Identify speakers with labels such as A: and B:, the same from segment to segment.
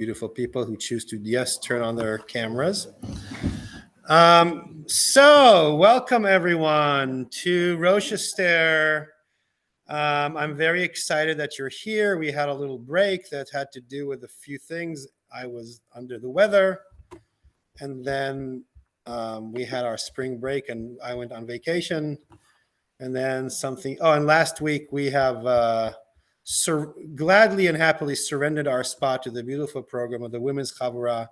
A: beautiful people who choose to, yes, turn on their cameras. So welcome everyone to ROSH-ESTHER. I'm very excited that you're here. We had a little break that had to do with a few things. I was under the weather, and then we had our spring break and I went on vacation, and then something. Oh, and last week we have gladly and happily surrendered our spot to the beautiful program of the Women's Chavurah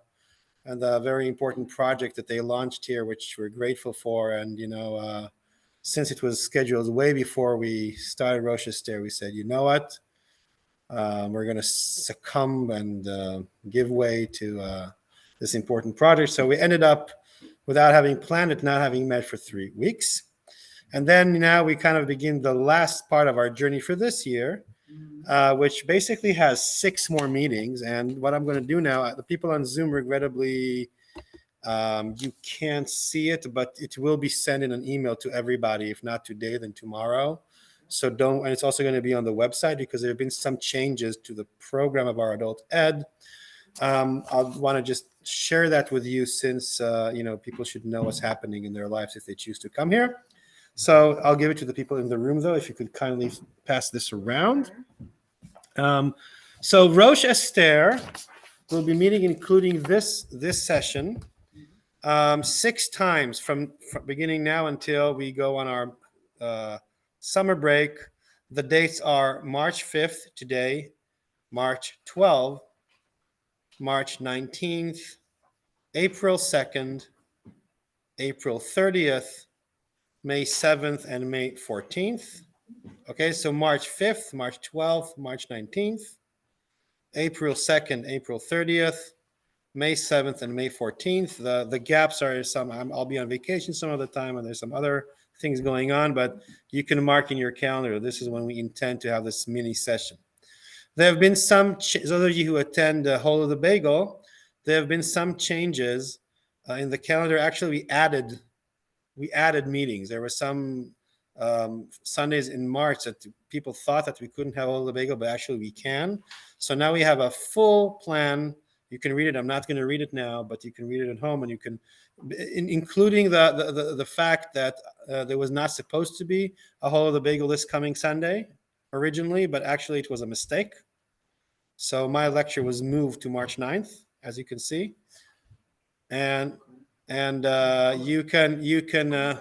A: and the very important project that they launched here, which we're grateful for. And, since it was scheduled way before we started ROSH-ESTHER, we said, you know what? We're going to succumb and give way to this important project. So we ended up, without having planned it, not having met for 3 weeks. And then now we kind of begin the last part of our journey for this year, which basically has 6 more meetings. And what I'm going to do now, the people on Zoom, regrettably, you can't see it, but it will be sent in an email to everybody, if not today, then tomorrow. So and it's also going to be on the website because there have been some changes to the program of our adult ed. I want to just share that with you since, people should know what's happening in their lives if they choose to come here. So I'll give it to the people in the room, though, if you could kindly pass this around. So ROSH-ESTHER will be meeting, including this session, 6 times from beginning now until we go on our summer break. The dates are March 5th, today, March 12th, March 19th, April 2nd, April 30th, May 7th, and May 14th. Okay, so March 5th, March 12th, March 19th, April 2nd, April 30th, May 7th, and May 14th. The gaps are I'll be on vacation some of the time, and there's some other things going on, but you can mark in your calendar. This is when we intend to have this mini session. There have been those of you who attend Hole of the Bagel, there have been some changes in the calendar. Actually, we added meetings. There were some Sundays in March that people thought that we couldn't have Hole of the Bagel, but actually we can. So now we have a full plan. You can read it. I'm not going to read it now, but you can read it at home, and you can, including the fact that there was not supposed to be a Hole of the Bagel this coming Sunday originally, but actually it was a mistake. So my lecture was moved to March 9th, as you can see, and you can.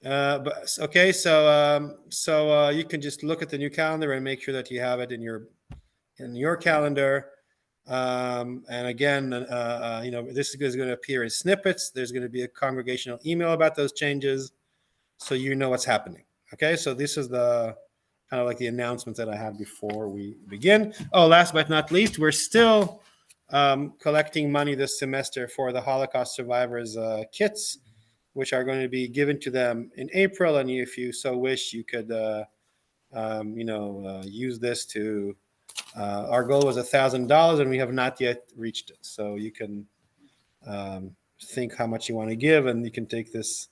A: Okay, so you can just look at the new calendar and make sure that you have it in your calendar. And again, this is going to appear in snippets. There's going to be a congregational email about those changes, so you know what's happening. Okay, so this is the kind of like the announcement that I have before we begin. Oh, last but not least, we're still collecting money this semester for the Holocaust survivors kits, which are going to be given to them in April. And if you so wish, you could, use this to. Our goal was $1,000, and we have not yet reached it. So you can think how much you want to give, and you can take this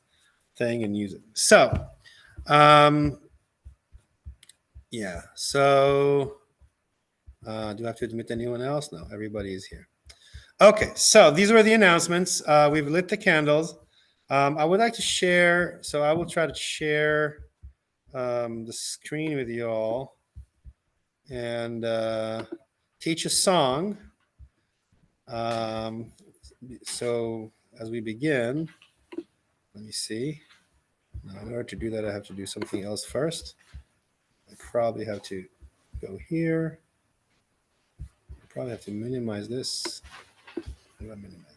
A: thing and use it. So, yeah. So, do I have to admit anyone else? No, everybody is here. Okay. So these were the announcements. We've lit the candles. I would like to share. So I will try to share the screen with you all and teach a song. So as we begin, let me see. Now, in order to do that, I have to do something else first. I probably have to go here. I probably have to minimize this. How do I minimize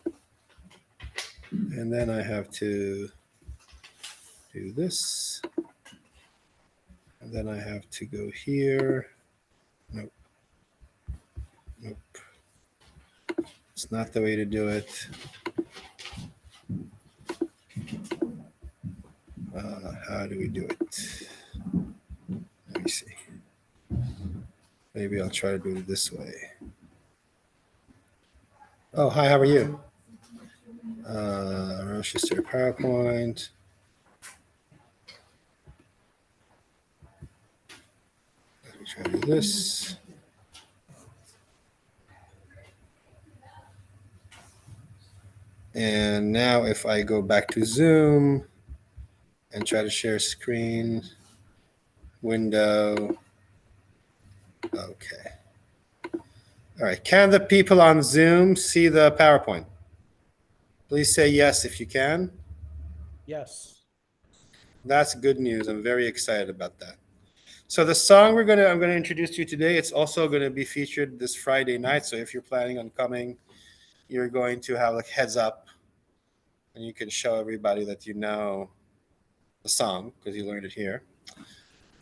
A: it? And then I have to do this. And then I have to go here. Nope. It's not the way to do it. How do we do it? Let me see. Maybe I'll try to do it this way. Oh, hi, how are you? ROSH-ESTHER PowerPoint. Try to do this. And now if I go back to Zoom and try to share screen, window. Okay. All right. Can the people on Zoom see the PowerPoint? Please say yes if you can.
B: Yes.
A: That's good news. I'm very excited about that. So the song I'm gonna introduce to you today, it's also gonna be featured this Friday night. So if you're planning on coming, you're going to have like heads up, and you can show everybody that you know the song because you learned it here.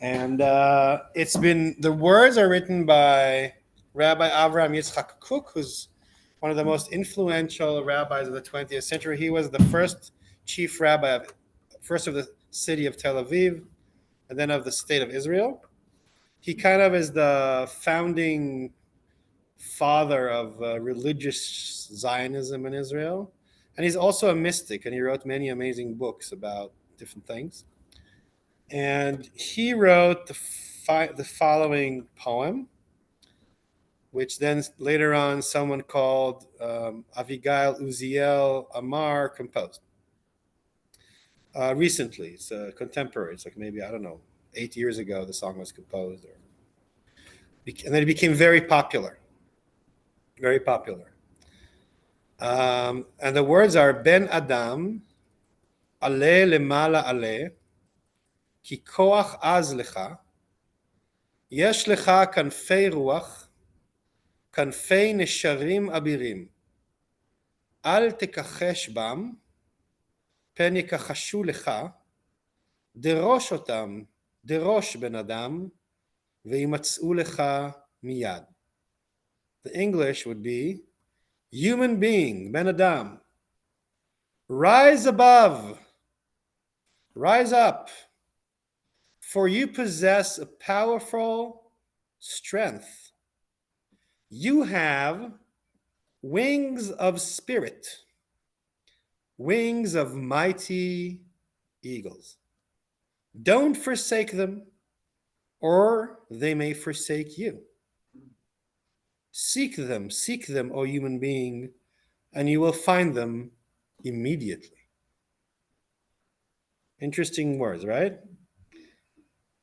A: And the words are written by Rabbi Avraham Yitzchak Kook, who's one of the most influential rabbis of the 20th century. He was the first chief rabbi first of the city of Tel Aviv, and then of the state of Israel. He kind of is the founding father of religious Zionism in Israel. And he's also a mystic, and he wrote many amazing books about different things. And he wrote the following poem, which then later on someone called Avigail Uziel Amar composed. Recently, it's contemporary. It's like maybe, I don't know, 8 years ago the song was composed. And then it became very popular. Very popular. And the words are Ben Adam, Ale Lemala Ale, Ki Koach Az Lecha, Yesh Lecha Kanfei Ruach, Kanfei Nesharim Abirim, Al Tekachesh Bam, Pen Yekachashu Lecha, Derosh Otam, Derosh Ben Adam, Veimatzu Lecha Miyad. The English would be, human being, Ben Adam, rise above, rise up, for you possess a powerful strength. You have wings of spirit, wings of mighty eagles. Don't forsake them, or they may forsake you. Seek them, O human being, and you will find them immediately. Interesting words, right?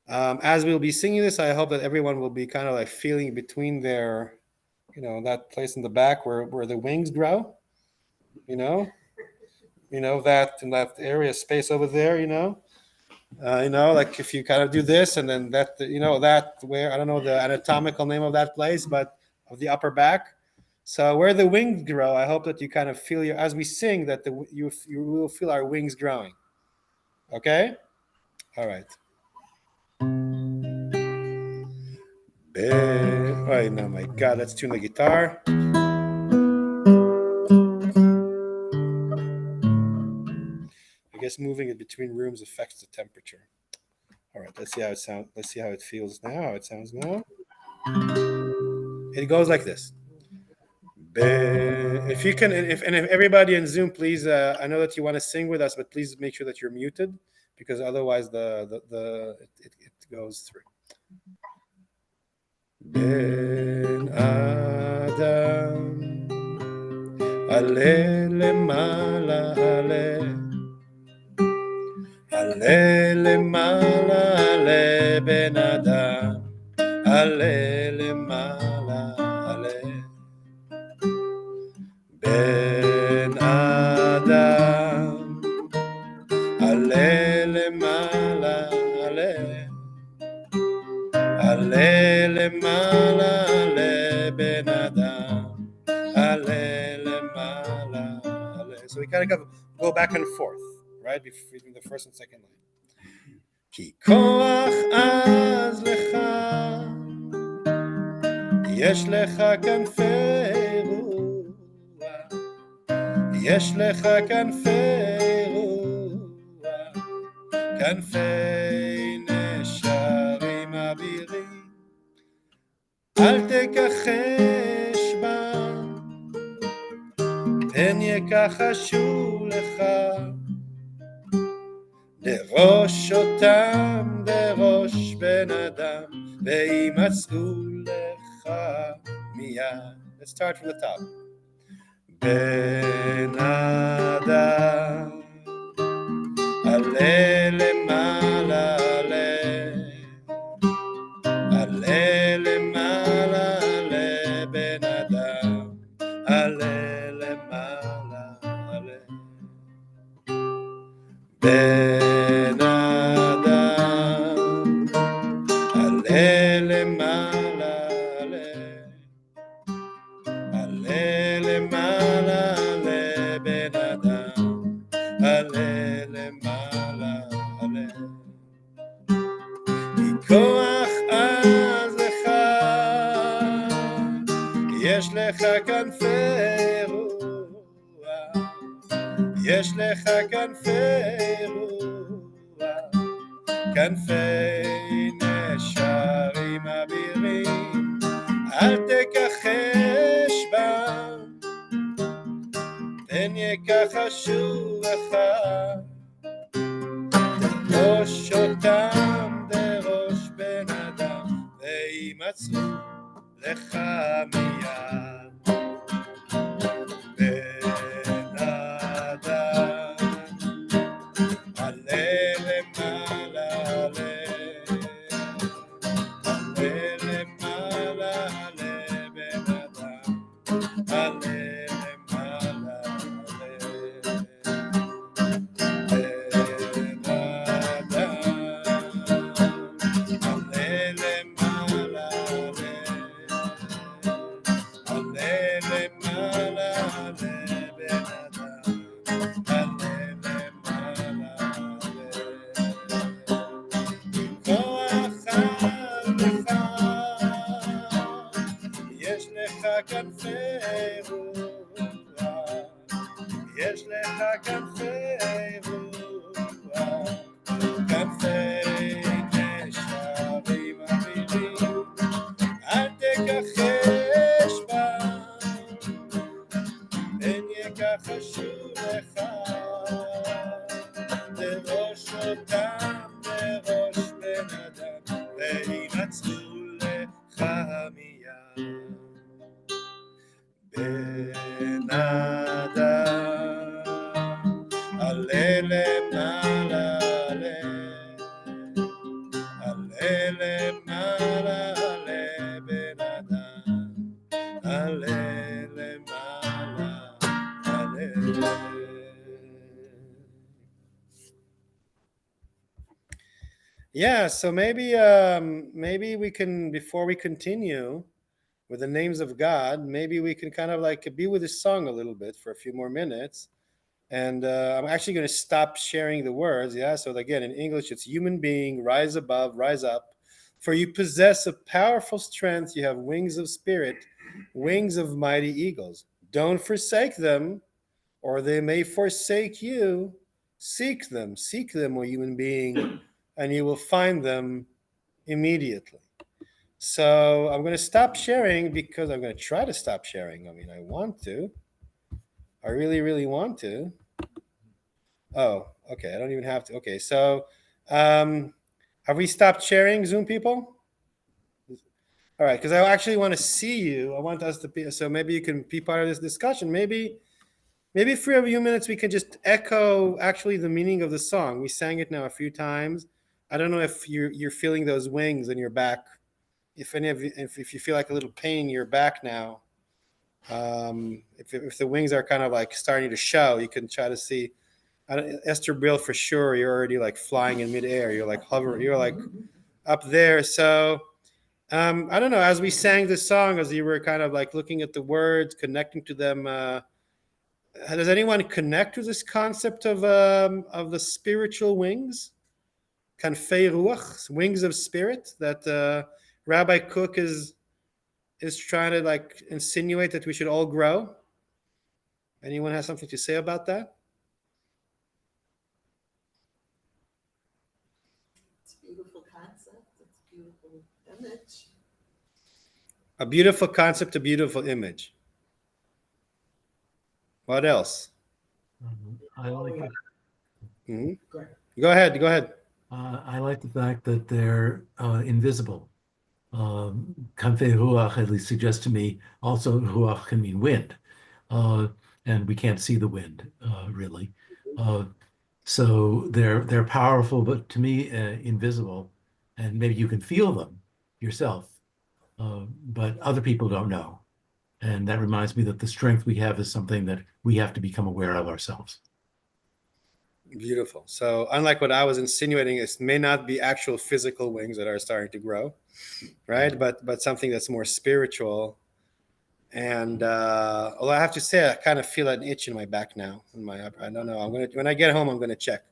A: As we'll be singing this, I hope that everyone will be kind of like feeling between their, that place in the back where the wings grow, that in that area space over there, like if you kind of do this and then that, that where, I don't know the anatomical name of that place, but of the upper back. So where the wings grow, I hope that you kind of feel as we sing that you will feel our wings growing. Okay? All right. Oh no, my God, let's tune the guitar. I guess moving it between rooms affects the temperature. All right, let's see how it sounds. Let's see how it feels now, how it sounds now. It goes like this. If you can, if everybody in Zoom, please, I know that you want to sing with us, but please make sure that you're muted because otherwise it goes through. Ben Adam, Ale Lemala Ale, Ale Lemala Ale Ben Adam, Ale Lemala Ale, Ben Adam, Ale Lemala Ale. Ale lemala ale ben adam, ale lemala ale. So we kind of go back and forth, right, between the first and second line. Ki koach az lecha, yesh lecha kanfei ruach, yesh lecha kanfei ruach, kanfei nesharim abirim. אל תכחש בם, פן יכחשו לך, דרוש אותם דרוש בן אדם, וימצאו לך מיד. Let's start from the top. בן אדם, עלה למעלה, עלה למעלה, עלה בן אדם, עלה למעלה, עלה. בן אדם, עלה למעלה, עלה למעלה, עלה בן אדם, עלה למעלה, עלה. מכוח עז לך, יש לך כנפי רוח, יש לך כנפי רוח, כנפי נשרים אבירים, אל תכחש בם, פן יכחשוך, דרוש אותם דרוש בן אדם, וימצאו לך מיד. בן אדם, עלה למעלה, עלה, עלה למעלה, עלה בן אדם, עלה למעלה, עלה. בן אדם, עלה למעלה, עלה, עלה למעלה, עלה בן אדם, עלה למעלה, עלה. כוח עליך, יש לך כנפי רוח, יש לך כנפי רוח, כנפי נשרים אבירים, אל תכחש בם, פן יכחשו לך, דרוש אותם דרוש בן אדם, וימצאו לך מיד. בן אדם, עלה למעלה, עלה, עלה למעלה, עלה בן אדם, עלה למעלה, עלה. Yeah, so maybe we can, before we continue with the names of God, maybe we can kind of like be with this song a little bit for a few more minutes. And I'm actually going to stop sharing the words. Yeah. So again, in English, it's human being, rise above, rise up. For you possess a powerful strength. You have wings of spirit, wings of mighty eagles. Don't forsake them, or they may forsake you. Seek them, O human being, and you will find them immediately. So I'm going to stop sharing because I'm going to try to stop sharing. I mean, I want to. I really, really want to. Oh, okay. I don't even have to. Okay. So have we stopped sharing, Zoom people? All right. Because I actually want to see you. I want us to be, so maybe you can be part of this discussion. Maybe for a few minutes we can just echo actually the meaning of the song. We sang it now a few times. I don't know if you're feeling those wings in your back. If any of you, if you feel like a little pain in your back now, if the wings are kind of like starting to show, you can try to see. Esther Brill, for sure, you're already like flying in midair. You're like hovering. You're like up there. So I don't know. As we sang this song, as you were kind of like looking at the words, connecting to them, does anyone connect with this concept of the spiritual wings? Kanfei ruach, wings of spirit, that Rabbi Cook is trying to like insinuate that we should all grow. Anyone has something to say about that?
C: It's a beautiful concept. It's a beautiful image.
A: A beautiful concept, a beautiful image. What else?
B: I like it.
A: Mm-hmm. Go ahead.
B: I like the fact that they're invisible. Kanfei Ruach at least suggests to me also Ruach can mean wind. And we can't see the wind, really. So they're powerful, but to me, invisible. And maybe you can feel them yourself, but other people don't know. And that reminds me that the strength we have is something that we have to become aware of ourselves.
A: Beautiful. So unlike what I was insinuating, it may not be actual physical wings that are starting to grow, right? But something that's more spiritual. And although I have to say, I kind of feel an itch in my back now. I don't know. When I get home, I'm gonna check.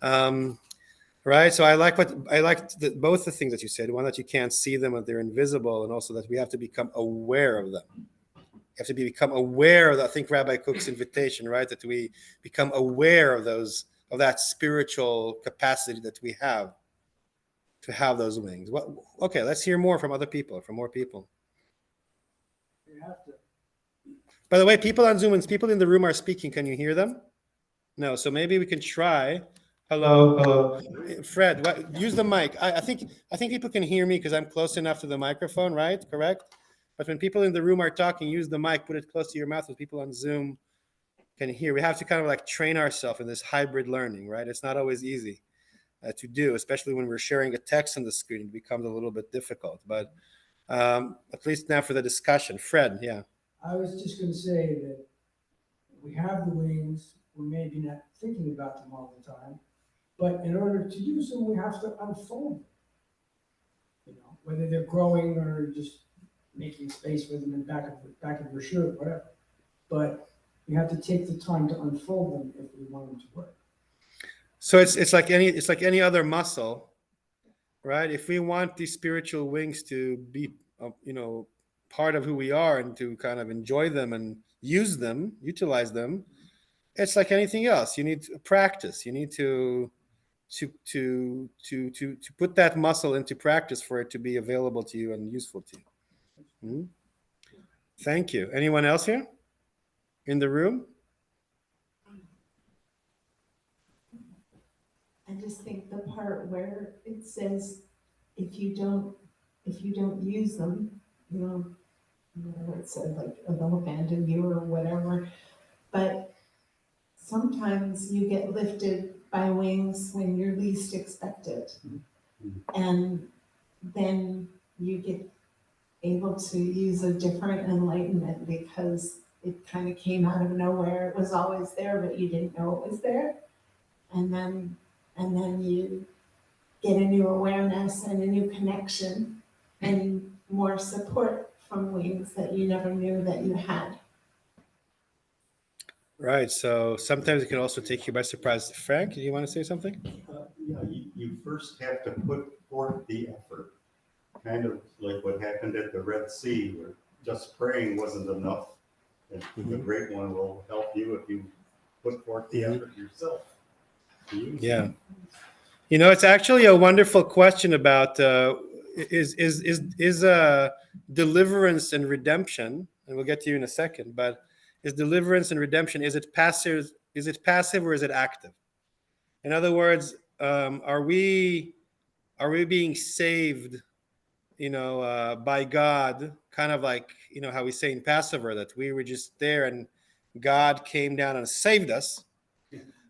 A: Right. So I like both the things that you said. One, that you can't see them, and they're invisible, and also that we have to become aware of them. You have to become aware of, I think, Rabbi Cook's invitation, right? That we become aware of that spiritual capacity that we have to have those wings. Okay, let's hear more from other people, from more people.
D: You have to.
A: By the way, people on Zoom and people in the room are speaking. Can you hear them? No. So maybe we can try. Hello. Fred, use the mic. I think people can hear me because I'm close enough to the microphone, right? Correct? But when people in the room are talking, use the mic, put it close to your mouth so people on Zoom can hear. We have to kind of like train ourselves in this hybrid learning, right? It's not always easy to do, especially when we're sharing a text on the screen. It becomes a little bit difficult. But at least now for the discussion. Fred, yeah.
D: I was just going to say that we have the wings. We're maybe not thinking about them all the time, but in order to use them, we have to unfold them. You know, whether they're growing or just making space for them in the back of your shirt, whatever. But you have to take the time to unfold them if we want them to work.
A: So it's like any other muscle, right? If we want these spiritual wings to be, part of who we are and to kind of enjoy them and use them, utilize them, it's like anything else. You need to practice. You need to put that muscle into practice for it to be available to you and useful to you. Hmm? Thank you. Anyone else here in the room?
C: I just think the part where it says, if you don't use them, whatever it said, like they'll abandon you or whatever. But sometimes you get lifted by wings when you're least expected. And then you get able to use a different enlightenment because it kind of came out of nowhere. It was always there, but you didn't know it was there. And then you get a new awareness and a new connection and more support from wings that you never knew that you had.
A: Right. So sometimes it can also take you by surprise. Frank, do you want to say something?
E: You first have to put forth the effort. Kind of like what happened at the Red Sea, where just praying wasn't enough. And the Great One will help you if you put forth the effort yourself.
A: Yeah. It's actually a wonderful question about is deliverance and redemption, and we'll get to you in a second, but is deliverance and redemption, is it passive or is it active? In other words, are we being saved, by God, kind of like, how we say in Passover, that we were just there and God came down and saved us,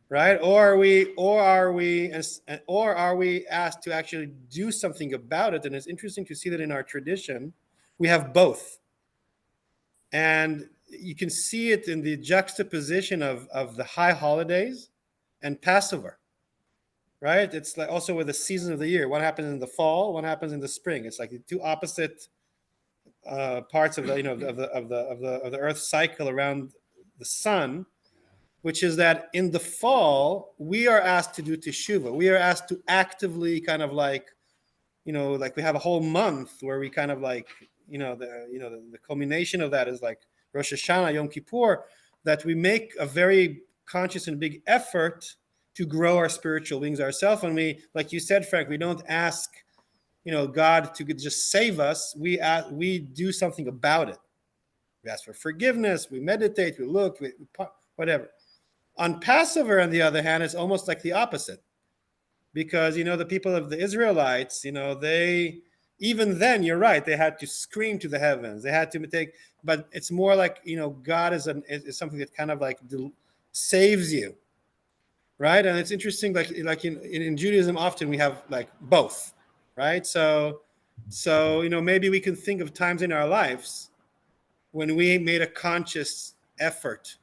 A: right? Or are we asked to actually do something about it? And it's interesting to see that in our tradition, we have both. And you can see it in the juxtaposition of the high holidays and Passover, right? It's like also with the season of the year. What happens in the fall? What happens in the spring? It's like the two opposite parts of the of the Earth cycle around the sun, which is that in the fall we are asked to do teshuvah. We are asked to actively kind of like, like we have a whole month where we kind of like, the culmination of that is like Rosh Hashanah, Yom Kippur, that we make a very conscious and big effort to grow our spiritual wings ourselves. And we, like you said, Frank, we don't ask, God to just save us. We do something about it. We ask for forgiveness. We meditate. We look. Whatever. On Passover, on the other hand, it's almost like the opposite, because the people of the Israelites, even then, you're right. They had to scream to the heavens. They had to take, but it's more like, God is something that kind of like saves you, right? And it's interesting, like in Judaism, often we have like both, right? So maybe we can think of times in our lives when we made a conscious effort,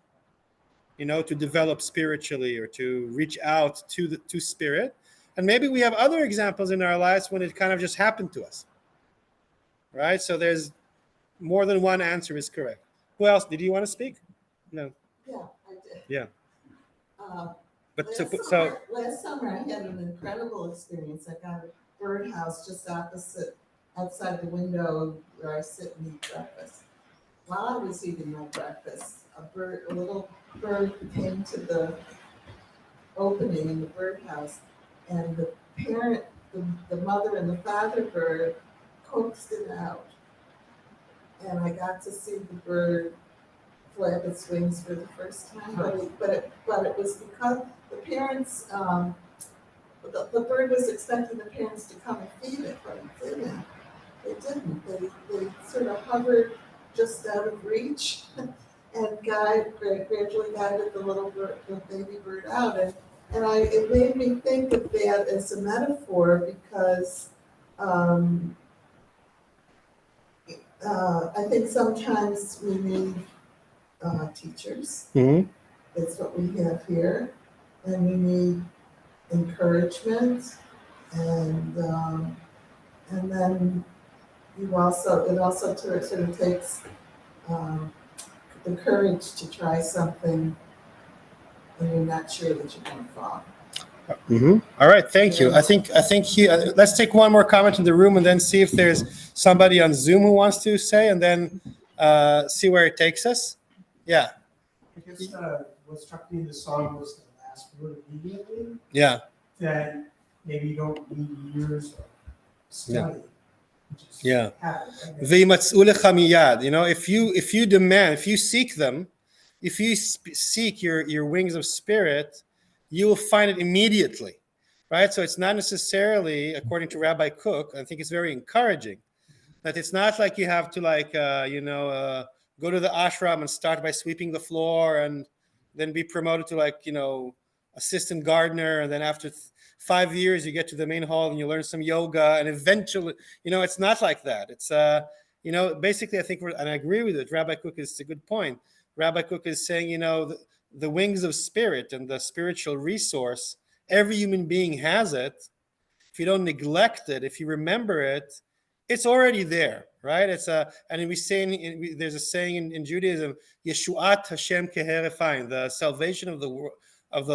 A: to develop spiritually or to reach out to spirit. And maybe we have other examples in our lives when it kind of just happened to us, right? So there's more than one answer is correct. Who else? Did you want to speak? No.
C: Yeah, I did.
A: Yeah. But
C: Last summer I had an incredible experience. I got a birdhouse just outside the window where I sit and eat breakfast. While I was eating my breakfast, a little bird came to the opening in the birdhouse, and the mother and the father bird coaxed it out. And I got to see the bird flap its wings for the first time, but it was because the parents, the bird was expecting the parents to come and feed it, but it didn't. They didn't. They sort of hovered just out of reach and gradually guided the baby bird out. And it made me think of that as a metaphor because I think sometimes we need teachers.
A: Mhm.
C: That's what we have here, and we need encouragement, and then it also sort of takes the courage to try something when you're not sure that you're going to fall.
A: All right, thank you. I think let's take one more comment in the room and then see if there's somebody on Zoom who wants to say, and then see where it takes us. Yeah.
F: I guess what struck me in the song was the last word immediately.
A: Yeah.
F: That maybe you don't need years of study.
A: Yeah.
F: Happen, right?
A: If you demand, if you seek them, if you seek your wings of spirit, you will find it immediately, right? So it's not necessarily, according to Rabbi Cook, I think it's very encouraging that it's not like you have to go to the ashram and start by sweeping the floor and then be promoted to assistant gardener, and then after 5 years you get to the main hall and you learn some yoga, and eventually it's not like that. It's basically, I think and I agree with it. Rabbi Cook is a good point. Rabbi Cook is saying the wings of spirit and the spiritual resource, every human being has it. If you don't neglect it, if you remember it, it's already there, right? And we say there's a saying in Judaism, Yeshuat Hashem keherefayim, the salvation of the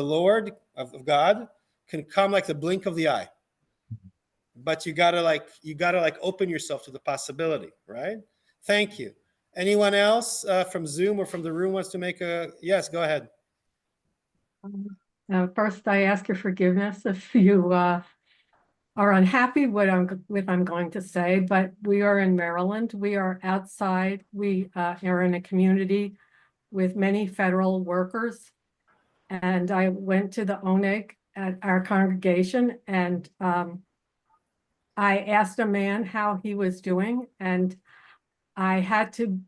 A: Lord of God can come like the blink of the eye, but you gotta open yourself to the possibility, right? Thank you. Anyone else from Zoom or from the room wants to make yes? Go ahead.
G: First, I ask your forgiveness if you are unhappy with what I'm going to say, but we are in Maryland. We are outside. We are in a community with many federal workers. And I went to the Oneg at our congregation, and I asked a man how he was doing, and I had to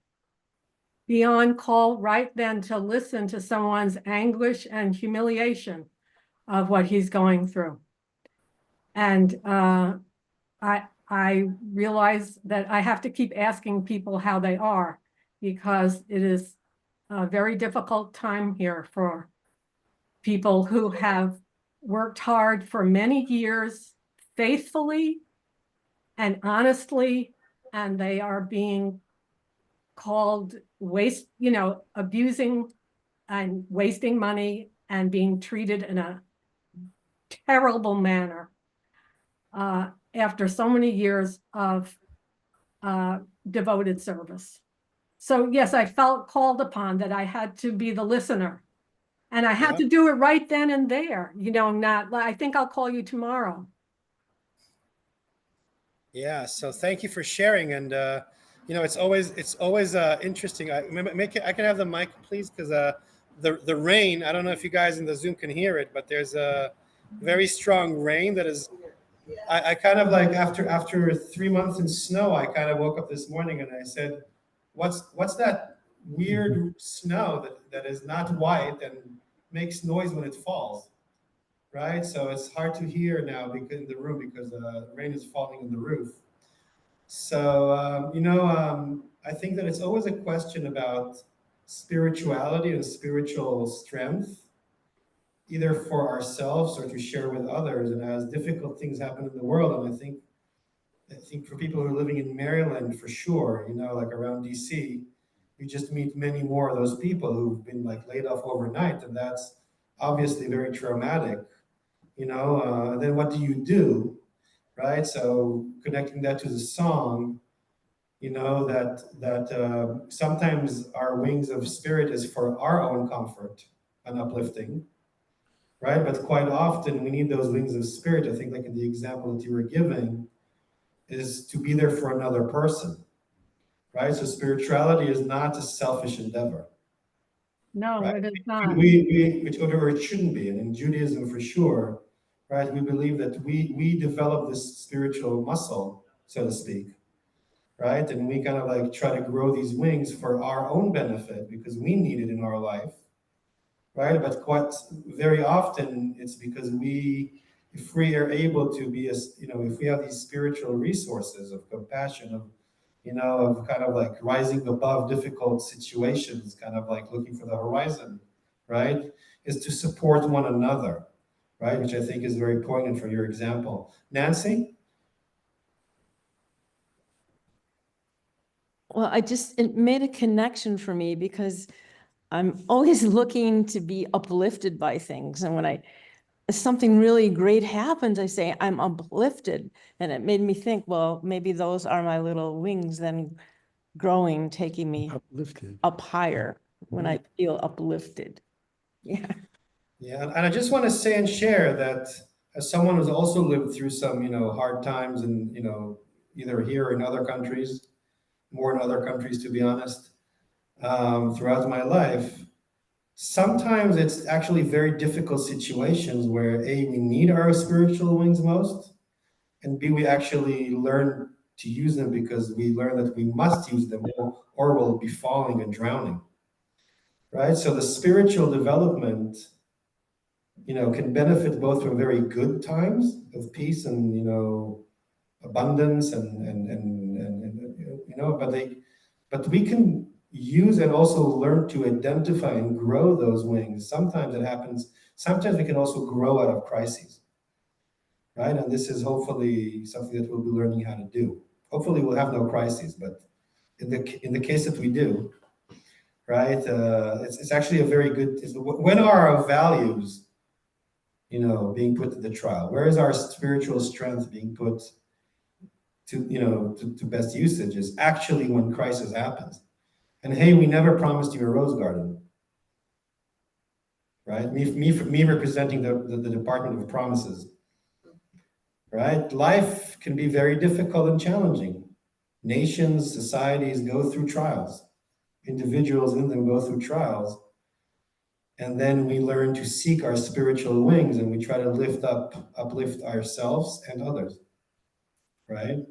G: be on call right then to listen to someone's anguish and humiliation of what he's going through. And I realize that I have to keep asking people how they are, because it is a very difficult time here for people who have worked hard for many years faithfully and honestly, and they are being called abusing and wasting money and being treated in a terrible manner after so many years of devoted service. So yes, I felt called upon that I had to be the listener, and I had to do it right then and there. I think I'll call you tomorrow.
A: Yeah. So thank you for sharing, and it's always interesting. I can have the mic, please, because the rain. I don't know if you guys in the Zoom can hear it, but there's a very strong rain that is I kind of like after 3 months in snow, I kind of woke up this morning and I said, what's that weird snow that is not white and makes noise when it falls, right? So it's hard to hear now because in the room because rain is falling on the roof. So I think that it's always a question about spirituality and spiritual strength, either for ourselves or to share with others. And as difficult things happen in the world, and I think for people who are living in Maryland, for sure, like around DC, you just meet many more of those people who've been like laid off overnight, and that's obviously very traumatic. Then what do? Right? So connecting that to the song, that sometimes our wings of spirit is for our own comfort and uplifting, right? But quite often we need those wings of spirit. I think, like in the example that you were giving, is to be there for another person, right? So spirituality is not a selfish endeavor,
G: No,
A: right?
G: it is not.
A: Or it shouldn't be. And in Judaism, for sure, right, we believe that we develop this spiritual muscle, so to speak, right? And we kind of like try to grow these wings for our own benefit because we need it in our life, right? But quite very often it's because if we are able to be, if we have these spiritual resources of compassion, of kind of like rising above difficult situations, kind of like looking for the horizon, right? Is to support one another, right? Which I think is very poignant for your example. Nancy?
H: Well, it made a connection for me because I'm always looking to be uplifted by things. And when something really great happens, I say, I'm uplifted. And it made me think, well, maybe those are my little wings then growing, taking me
B: Uplifted.
H: up higher when I feel uplifted. Yeah.
A: Yeah, and I just want to say and share that as someone who's also lived through some, hard times and, either here or in other countries, more in other countries, to be honest, throughout my life, sometimes it's actually very difficult situations where A, we need our spiritual wings most, and B, we actually learn to use them because we learn that we must use them or we'll be falling and drowning, right? So the spiritual development, can benefit both from very good times of peace and, abundance but we can use and also learn to identify and grow those wings. Sometimes it happens. Sometimes we can also grow out of crises, right? And this is hopefully something that we'll be learning how to do. Hopefully we'll have no crises, but in the case that we do, right? It's actually a very good, when are our values, being put to the trial? Where is our spiritual strength being put to best usage? Is actually when crisis happens. And hey, we never promised you a rose garden, right? Me representing the Department of Promises, right? Life can be very difficult and challenging. Nations, societies go through trials. Individuals in them go through trials. And then we learn to seek our spiritual wings and we try to uplift ourselves and others, right?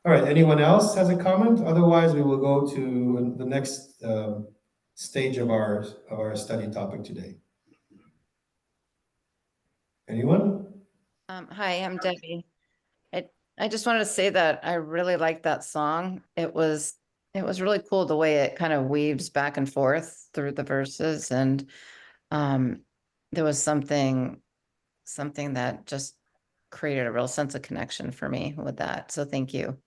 A: All right, anyone else has a comment? Otherwise, we will go to the next stage of our study topic today. Anyone?
I: Hi, I'm Debbie. I just wanted to say that I really liked that song. It was really cool the way it kind of weaves back and forth through the verses, and there was something that just created a real sense of connection for me with that. So thank you.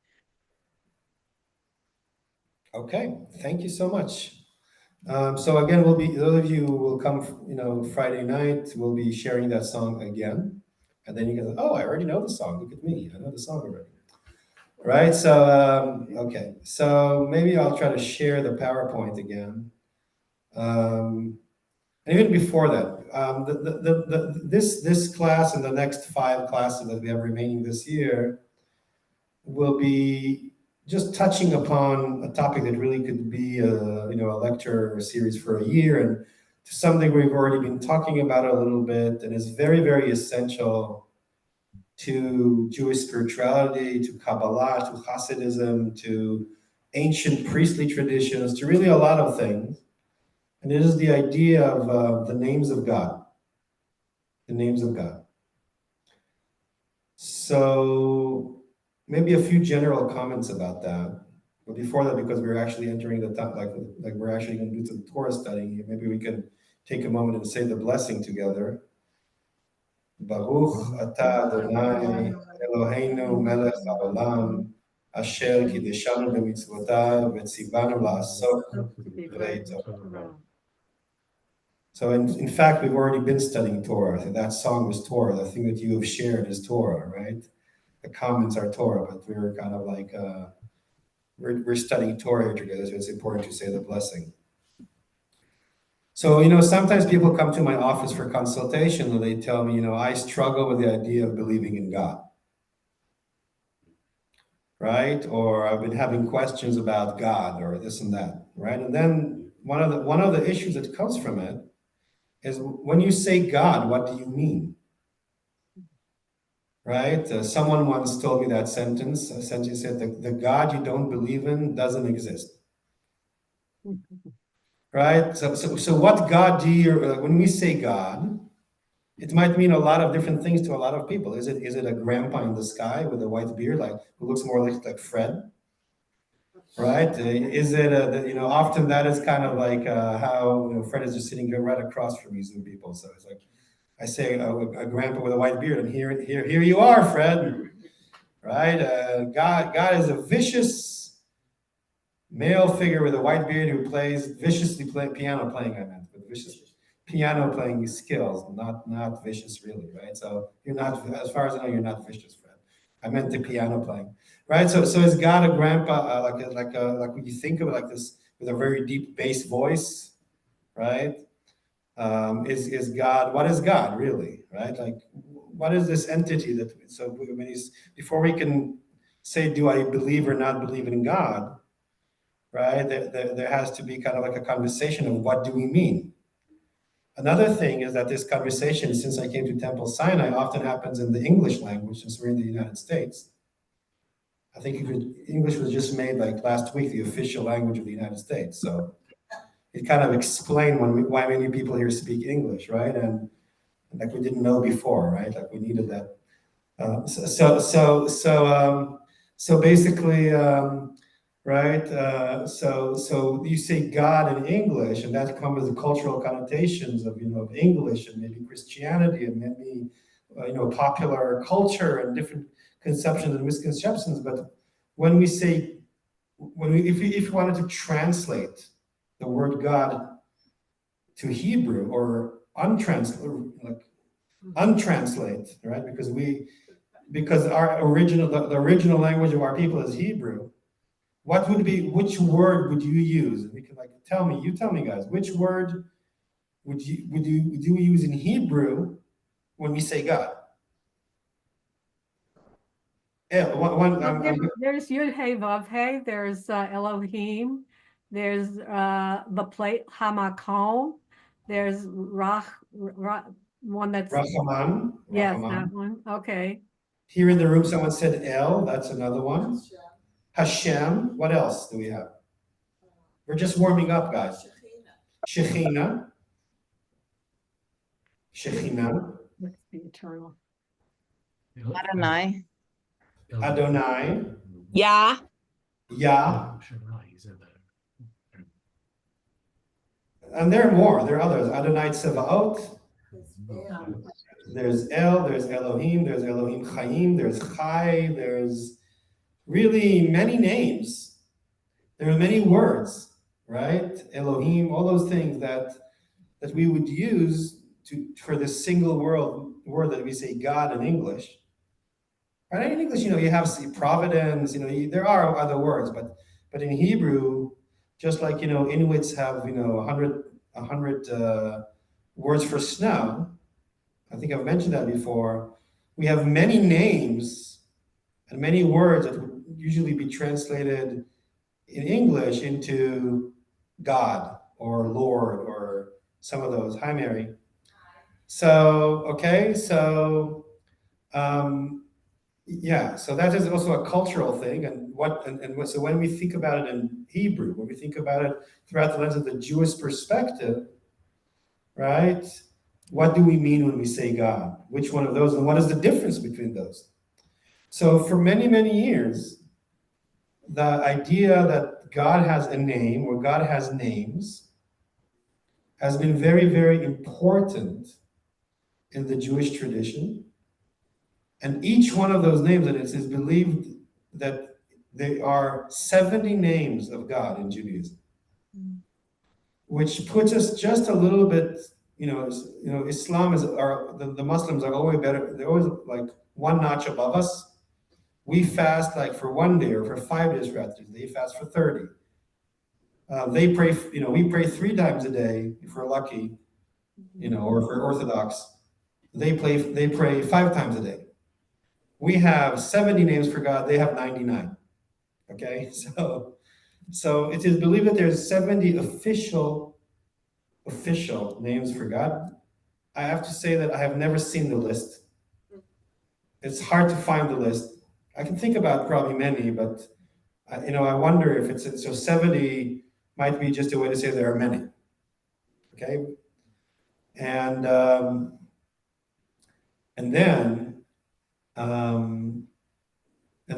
A: Okay, thank you so much. So again, those of you who will come, Friday night, we'll be sharing that song again. And then you can, oh, I already know the song. Look at me, I know the song already. Right, so, okay. So maybe I'll try to share the PowerPoint again. And even before that, this class and the next 5 classes that we have remaining this year will be just touching upon a topic that really could be a lecture or a series for a year, and to some degree we've already been talking about it a little bit, and is very, very essential to Jewish spirituality, to Kabbalah, to Hasidism, to ancient priestly traditions, to really a lot of things. And it is the idea of the names of God, the names of God. So maybe a few general comments about that. But before that, because we're actually entering the top, like we're actually going to do some Torah studying, maybe we can take a moment and say the blessing together. Baruch atah Adonai Eloheinu melech haolam asher kideshanu b'mitzvotav v'tzivanu la'asot divrei Torah. So in fact, we've already been studying Torah. That song was Torah. The thing that you have shared is Torah, right? The comments are Torah, but we're kind of like, we're studying Torah here together, so it's important to say the blessing. So, sometimes people come to my office for consultation and they tell me, I struggle with the idea of believing in God, right? Or I've been having questions about God or this and that, right? And then one of the issues that comes from it is when you say God, what do you mean? Right? Someone once told me that sentence. Essentially said, the God you don't believe in doesn't exist. Right? So what God do you, when we say God, it might mean a lot of different things to a lot of people. Is it a grandpa in the sky with a white beard, who looks more like Fred? Right? Is it, often that is kind of like how Fred is just sitting right across from me, Zoom people. So it's like, I say a grandpa with a white beard, and here you are, Fred. Right? God is a vicious male figure with a white beard who plays piano playing. I meant with vicious piano playing skills, not vicious really, right? So you're not, as far as I know, you're not vicious, Fred. I meant the piano playing, right? So is God a grandpa like when you think of it like this with a very deep bass voice, right? Is God, what is God really, right? Like, what is this entity that, so before we can say, do I believe or not believe in God, right? There has to be kind of like a conversation of what do we mean? Another thing is that this conversation, since I came to Temple Sinai, often happens in the English language, since we're in the United States. I think English was just made like last week, the official language of the United States. So it kind of explained why many people here speak English, right? And like we didn't know before, right? Like we needed that. So basically, right? So you say God in English, and that comes with the cultural connotations of of English and maybe Christianity and maybe popular culture and different conceptions and misconceptions. But when we say, if we wanted to translate the word God to Hebrew or untranslate, right? Because the original language of our people is Hebrew. Which word would you use? And we can tell me guys, which word would you use in Hebrew when we say God? Yeah,
G: there's Yud Hey Vav Hey, there's Elohim, there's the plate Hamakom, there's one that's
A: Rachaman.
G: yes, that one. Okay.
A: Here in the room, someone said El. That's another one. Hashem. What else do we have? We're just warming up, guys. Shekhinah.
G: Let's be eternal.
I: Adonai.
A: Adonai.
J: Yeah.
A: Yah. And there are more. There are others. Adonai Tsevaot. There's El. There's Elohim. There's Elohim Chaim. There's Chai. There's really many names. There are many words, right? Elohim, all those things that we would use for this single word that we say God in English. Right? In English, you have providence, there are other words, but in Hebrew, just like Inuits have 100 words for snow. I think I've mentioned that before. We have many names and many words that would usually be translated in English into God or Lord or some of those. Hi, Mary. So, okay, so Yeah, so that is also a cultural thing, so when we think about it in Hebrew, when we think about it throughout the lens of the Jewish perspective, right? What do we mean when we say God? Which one of those, and what is the difference between those? So for many, many years, the idea that God has a name or God has names has been very, very important in the Jewish tradition. And each one of those names, and it is believed that there are 70 names of God in Judaism, which puts us just a little bit, Islam the Muslims are always better, they're always like one notch above us. We fast like for 1 day or for 5 days for Saturdays. They fast for 30. They pray, we pray 3 times a day if we're lucky, or if we're Orthodox. They pray 5 times a day. We have 70 names for God, they have 99. Okay, so it is believed that there's 70 official names for God. I have to say that I have never seen the list. It's hard to find the list. I can think about probably many, but I wonder if it's so 70 might be just a way to say there are many. Okay, and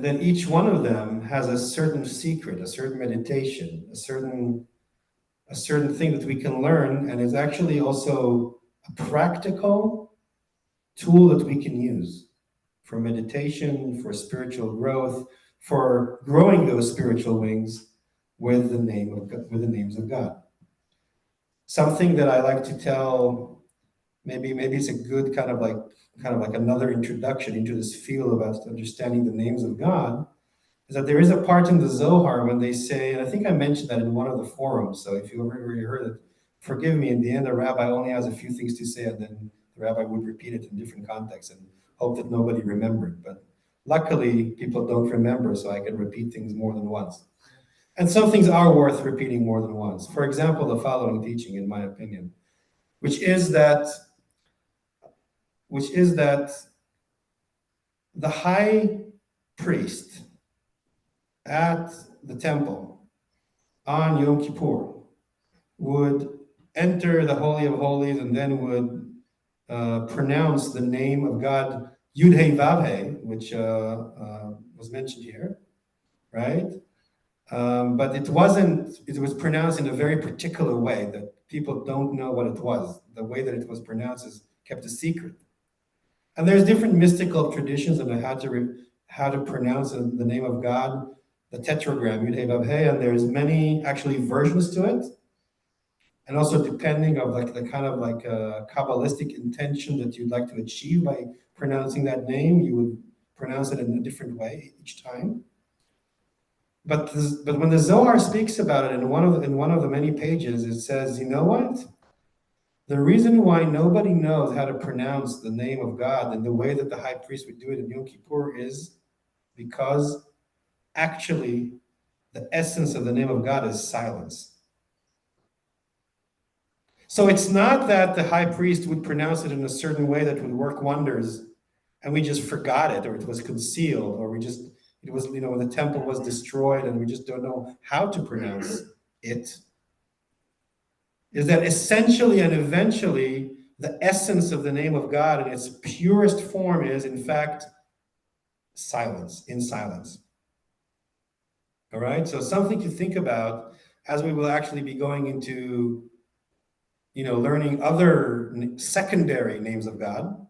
A: then each one of them has a certain secret, a certain meditation, a certain thing that we can learn, and it's actually also a practical tool that we can use for meditation, for spiritual growth, for growing those spiritual wings with the names of God. Something that I like to tell, maybe it's a good kind of like another introduction into this field about understanding the names of God, is that there is a part in the Zohar when they say, and I think I mentioned that in one of the forums, so if you ever already heard it, forgive me, in the end the rabbi only has a few things to say, and then the rabbi would repeat it in different contexts and hope that nobody remembered. But luckily, people don't remember, so I can repeat things more than once. And some things are worth repeating more than once. For example, the following teaching, in my opinion, which is that the high priest at the temple on Yom Kippur would enter the Holy of Holies and then would pronounce the name of God, Yud-Hey Vav-Hey, which was mentioned here, right? But it was pronounced in a very particular way that people don't know what it was. The way that it was pronounced is kept a secret. And there's different mystical traditions on how to pronounce the name of God, the tetragram, Yud-Hey Vav-Hey, and there's many actually versions to it. And also depending of like the kind of like Kabbalistic intention that you'd like to achieve by pronouncing that name, you would pronounce it in a different way each time. But when the Zohar speaks about it in one of the many pages, it says, you know what? The reason why nobody knows how to pronounce the name of God in the way that the high priest would do it in Yom Kippur is because actually the essence of the name of God is silence. So it's not that the high priest would pronounce it in a certain way that would work wonders and we just forgot it, or it was concealed, or it was, when the temple was destroyed and we just don't know how to pronounce it. Is that essentially and eventually the essence of the name of God in its purest form is, in fact, silence, in silence. All right, so something to think about as we will actually be going into, learning other secondary names of God.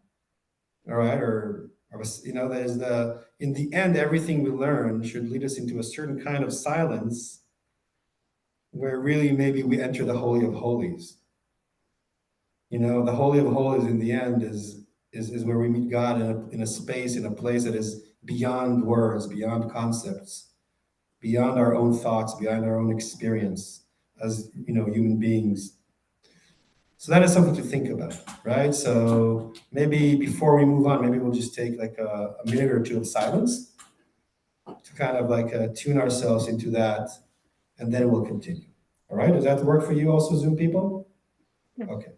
A: All right, there's in the end, everything we learn should lead us into a certain kind of silence where really maybe we enter the Holy of Holies. The Holy of Holies in the end is where we meet God in a space, in a place that is beyond words, beyond concepts, beyond our own thoughts, beyond our own experience as human beings. So that is something to think about, right? So maybe before we move on, maybe we'll just take like a minute or two of silence to kind of like tune ourselves into that, and then we'll continue. All right, does that work for you also, Zoom people? Okay.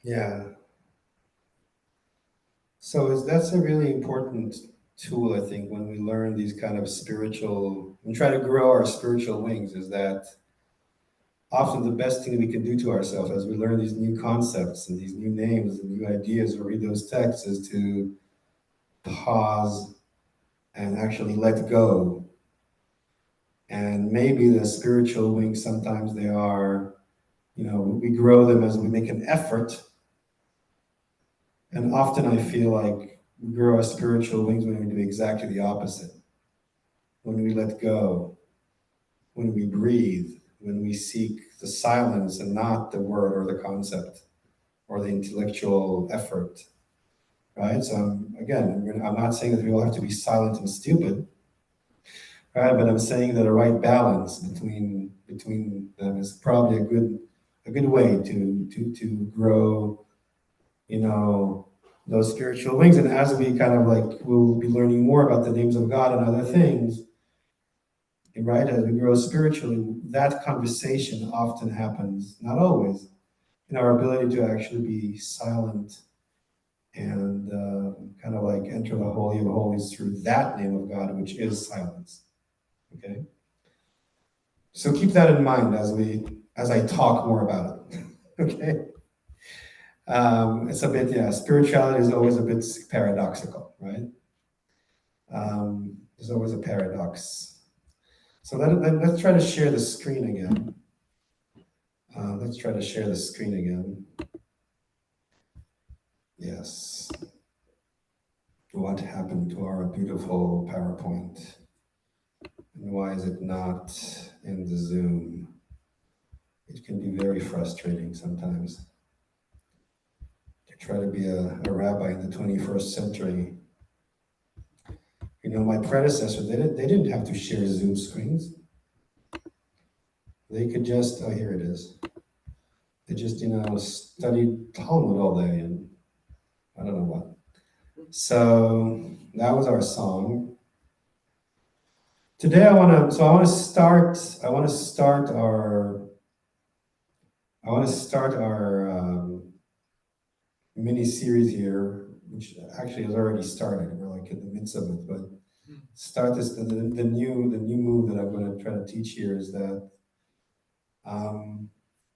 A: Yeah. So that's a really important tool, I think, when we learn these kind of spiritual and try to grow our spiritual wings, is that often the best thing we can do to ourselves as we learn these new concepts and these new names and new ideas or read those texts is to pause and actually let go. And maybe the spiritual wings, sometimes they are, we grow them as we make an effort. And often I feel like we grow our spiritual wings when we do exactly the opposite. When we let go, when we breathe, when we seek the silence and not the word or the concept or the intellectual effort, right? So I'm not saying that we all have to be silent and stupid, right? But I'm saying that a right balance between them is probably a good way to grow, those spiritual wings. And as we kind of like, we'll be learning more about the names of God and other things, right? As we grow spiritually, that conversation often happens, not always, in our ability to actually be silent and kind of like enter the Holy of Holies through that name of God, which is silence. Okay? So keep that in mind as I talk more about it. Okay? It's a bit, spirituality is always a bit paradoxical, right? There's always a paradox. So let's try to share the screen again. Let's try to share the screen again. Yes. What happened to our beautiful PowerPoint? And why is it not in the Zoom? It can be very frustrating sometimes to try to be a rabbi in the 21st century. My predecessor, they didn't have to share Zoom screens. They could just, oh, here it is. They just, studied Talmud all day and I don't know what. So that was our song. Today I want to start our mini series here, which actually has already started. We're like in the midst of it, but start this. The new move that I'm going to try to teach here is that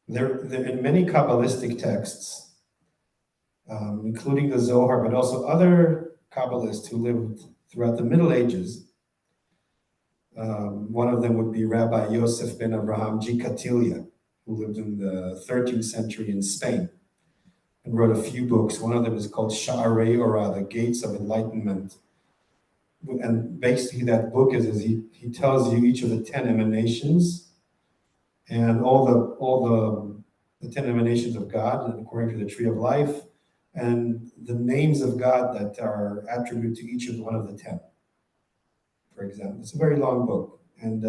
A: there in many Kabbalistic texts, including the Zohar, but also other Kabbalists who lived throughout the Middle Ages. One of them would be Rabbi Yosef ben Abraham Gikatilia, who lived in the 13th century in Spain and wrote a few books. One of them is called Sha'arei Ora, the Gates of Enlightenment. And basically that book is he tells you each of the 10 emanations and all the 10 emanations of God, and according to the tree of life, and the names of God that are attributed to each of one of the 10. For example, it's a very long book. And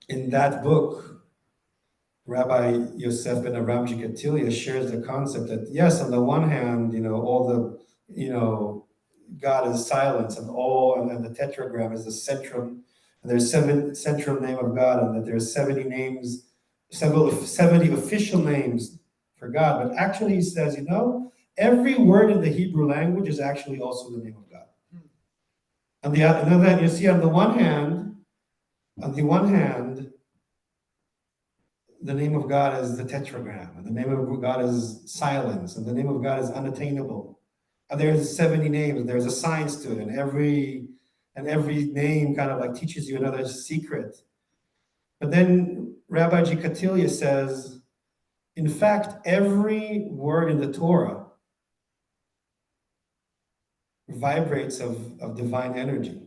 A: in that book, Rabbi Yosef ben Abraham Gikatilia shares the concept that, yes, on the one hand, God is silence and the tetragram is the central, and there's 7 central name of God, and that there's 70 names, 70 official names for God. But actually he says, every word in the Hebrew language is actually also the name of God. On the other hand, you see on the one hand, the name of God is the tetragram, and the name of God is silence, and the name of God is unattainable. And there's 70 names, and there's a science to it, and every name kind of like teaches you another secret. But then Rabbi Gikatilia says, in fact, every word in the Torah vibrates of divine energy.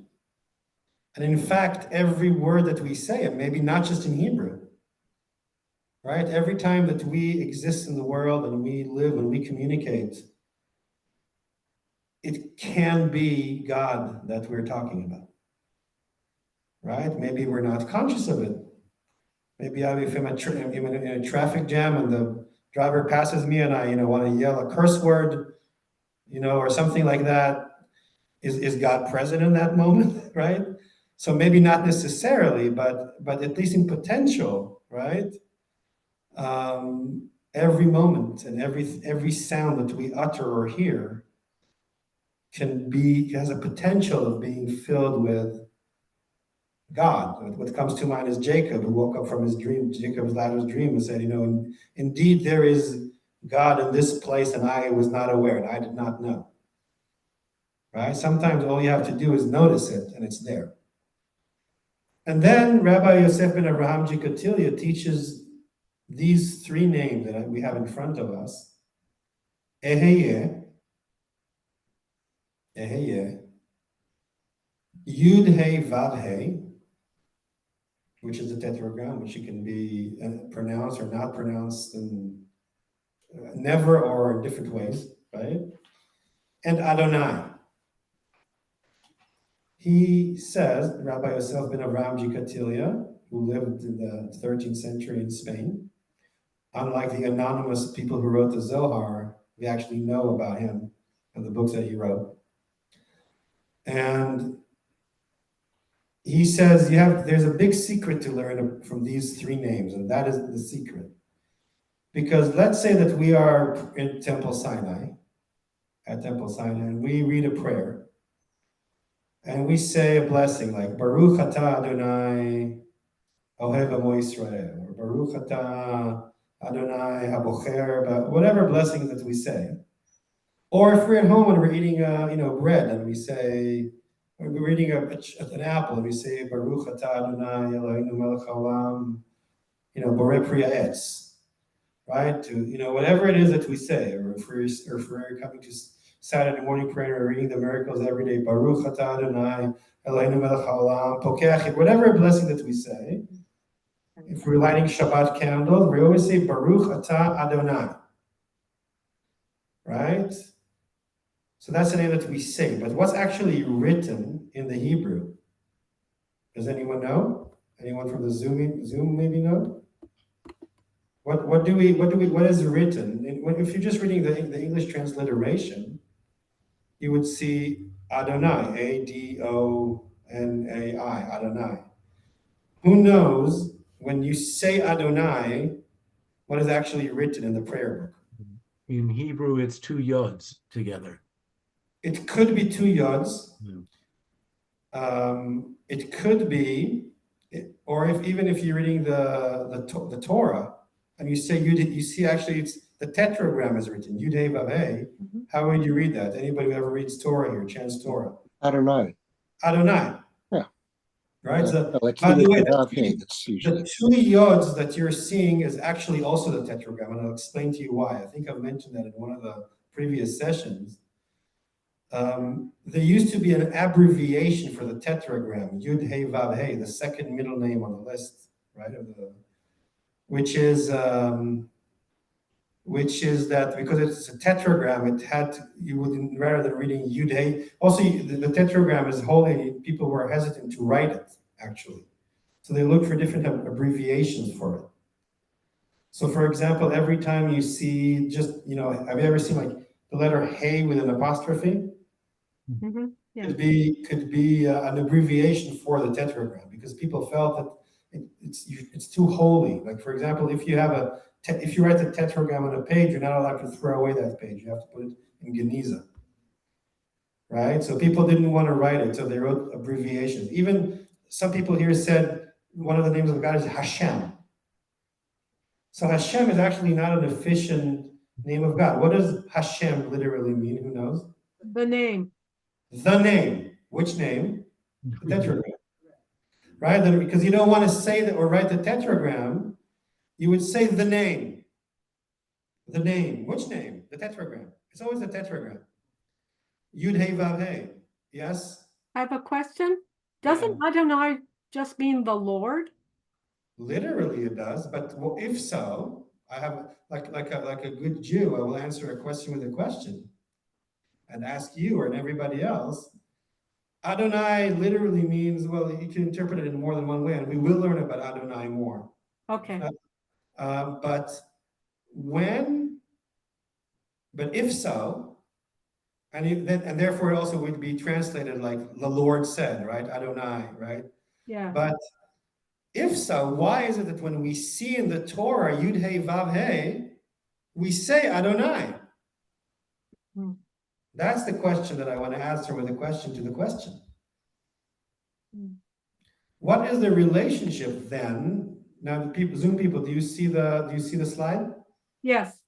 A: And in fact, every word that we say, and maybe not just in Hebrew, right? Every time that we exist in the world and we live and we communicate, it can be God that we're talking about, right? Maybe we're not conscious of it. Maybe if I'm in a traffic jam and the driver passes me and I, want to yell a curse word, or something like that. Is God present in that moment, right? So maybe not necessarily, but at least in potential, right? every moment and every sound that we utter or hear has a potential of being filled with God. What comes to mind is Jacob, who woke up from his dream, Jacob's ladder's dream, and said, indeed there is God in this place, and I was not aware, and I did not know. Right? Sometimes all you have to do is notice it, and it's there. And then Rabbi Yosef ben Abraham Jikatilia teaches these three names that we have in front of us. Eheye, Yud He Vav He, which is the tetragram, which can be pronounced or not pronounced in never or in different ways, right? And Adonai. He says, Rabbi Yosef ben Abraham Jikatilia, who lived in the 13th century in Spain, unlike the anonymous people who wrote the Zohar, we actually know about him and the books that he wrote. And he says there's a big secret to learn from these three names, and that is the secret. Because let's say that we are in at Temple Sinai, and we read a prayer, and we say a blessing like Baruch Atah Adonai Ohev Amo Yisrael, or Baruch Atah Adonai Habocher, whatever blessing that we say. Or if we're at home and we're eating bread, and we say, or we're eating an apple, and we say Baruch Atah Adonai Eloheinu Melech Haolam, Borei Pri Ha'etz, right? To whatever it is that we say, or if we're coming to Saturday morning prayer and we're reading the miracles every day, Baruch Atah Adonai Eloheinu Melech Haolam, Pokeach, whatever blessing that we say. If we're lighting Shabbat candles, we always say Baruch Atah Adonai, right? So that's the name that we say. But what's actually written in the Hebrew? Does anyone know? Anyone from the Zoom maybe know? What is written? If you're just reading the English transliteration, you would see Adonai, Adonai, Adonai. Who knows when you say Adonai, what is actually written in the prayer book?
B: In Hebrew, it's two yods together.
A: It could be two yods.
B: Yeah.
A: It could be, or even if you're reading the Torah and you say Yud, you see actually it's the tetragram is written Yud He Vav He. How would you read that? Anybody who ever reads Torah here, chants Torah?
J: Adonai.
A: Adonai.
J: Yeah.
A: Right. So,
J: it's
A: by the way,
J: usually
A: the two yods that you're seeing is actually also the tetragram, and I'll explain to you why. I think I've mentioned that in one of the previous sessions. There used to be an abbreviation for the tetragram, Yud He Vav He, the second middle name on the list, right? Which is that because it's a tetragram, you would, rather than reading Yud He. Also, the tetragram is holy. People were hesitant to write it actually, so they look for different abbreviations for it. So, for example, every time you see have you ever seen like the letter He with an apostrophe?
G: Mm-hmm. Yeah.
A: Could be an abbreviation for the tetragram, because people felt that it's too holy. Like, for example, if you write the tetragram on a page, you're not allowed to throw away that page. You have to put it in Geniza, right? So people didn't want to write it, so they wrote abbreviations. Even some people here said one of the names of God is Hashem. So Hashem is actually not an efficient name of God. What does Hashem literally mean? Who knows?
G: The name.
A: The name. Which name? The tetragram. Right? Because you don't want to say that or write the tetragram, you would say the name. The name. Which name? The tetragram. It's always the tetragram. Yud He Vav He. Yes?
G: I have a question. Doesn't Adonai just mean the Lord?
A: Literally it does, but if so, I have like a good Jew, I will answer a question with a question and ask you and everybody else. Adonai literally means, well, you can interpret it in more than one way, and we will learn about Adonai more.
G: Okay.
A: But if so, and therefore it also would be translated like the Lord said, right? Adonai, right?
G: Yeah.
A: But if so, why is it that when we see in the Torah Yud He Vav He, we say Adonai.
G: Hmm.
A: That's the question that I want to answer with a question to the question.
G: Hmm.
A: What is the relationship then? Now, the people, Zoom people, do you see the slide?
G: Yes.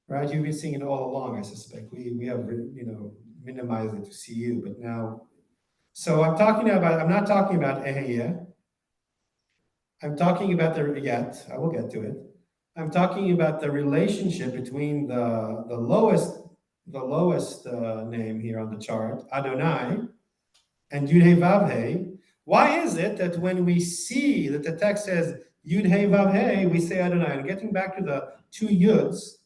A: Right, you've been seeing it all along, I suspect. We have minimized it to see you, but now. So I'm not talking about Eheyeh. I'm talking about I will get to it. I'm talking about the relationship between the lowest name here on the chart, Adonai, and Yud Hey Vav Hey. Why is it that when we see that the text says Yud Hey Vav Hey, we say Adonai? And getting back to the two Yuds,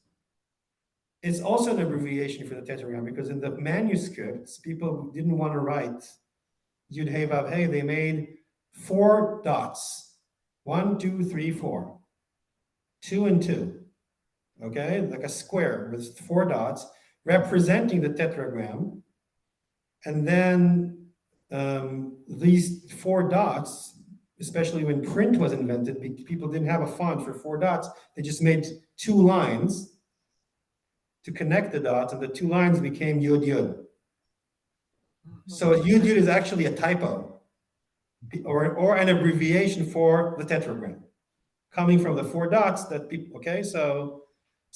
A: it's also an abbreviation for the tetragram, because in the manuscripts, people didn't want to write Yud Hey Vav Hey. They made 4 dots. 1, 2, 3, 4. 2 and 2. Okay, like a square with 4 dots representing the tetragram. And then these 4 dots, especially when print was invented, people didn't have a font for 4 dots. They just made 2 lines to connect the dots, and the 2 lines became Yud Yud. So Yud Yud is actually a typo or an abbreviation for the tetragram, coming from the 4 dots that people, okay? So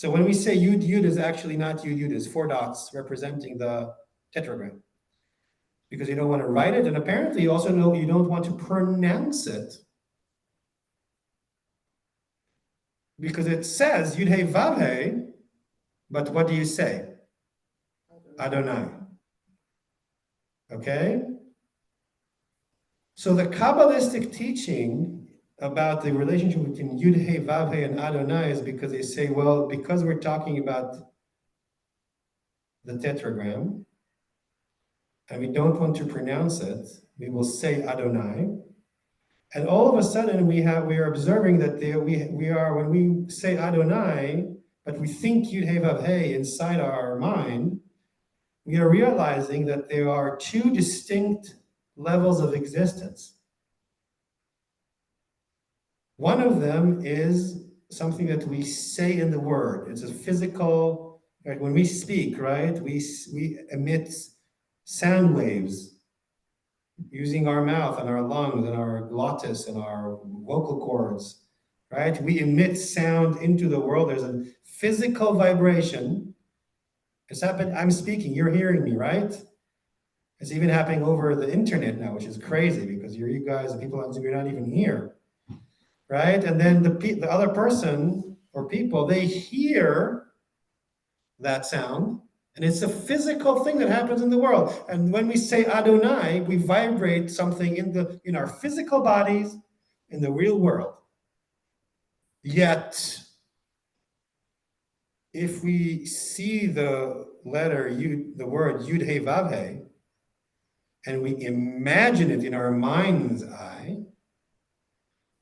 A: when we say Yud Yud is actually not Yud Yud, it's 4 dots representing the tetragram. Because you don't want to write it, and apparently you also know you don't want to pronounce it. Because it says Yud Hey Vav Hey, but what do you say? Adonai. Okay? So the Kabbalistic teaching about the relationship between Yud Hey Vav Hey and Adonai is because they say, well, because we're talking about the tetragram, and we don't want to pronounce it, we will say Adonai. And all of a sudden we are observing that we are, when we say Adonai, but we think Yud Hey Vav Hey inside our mind, we are realizing that there are 2 distinct levels of existence. One of them is something that we say in the word. It's a physical, right? When we speak, right, we emit sound waves using our mouth and our lungs and our glottis and our vocal cords, right? We emit sound into the world. There's a physical vibration. It's happened. I'm speaking, you're hearing me, right? It's even happening over the internet now, which is crazy because you guys, the people on Zoom, you're not even here, right? And then the other person or people, they hear that sound, and it's a physical thing that happens in the world. And when we say Adonai, we vibrate something in our physical bodies in the real world. Yet, if we see the letter Yud, the word Yud Hey Vav Hey, and we imagine it in our mind's eye,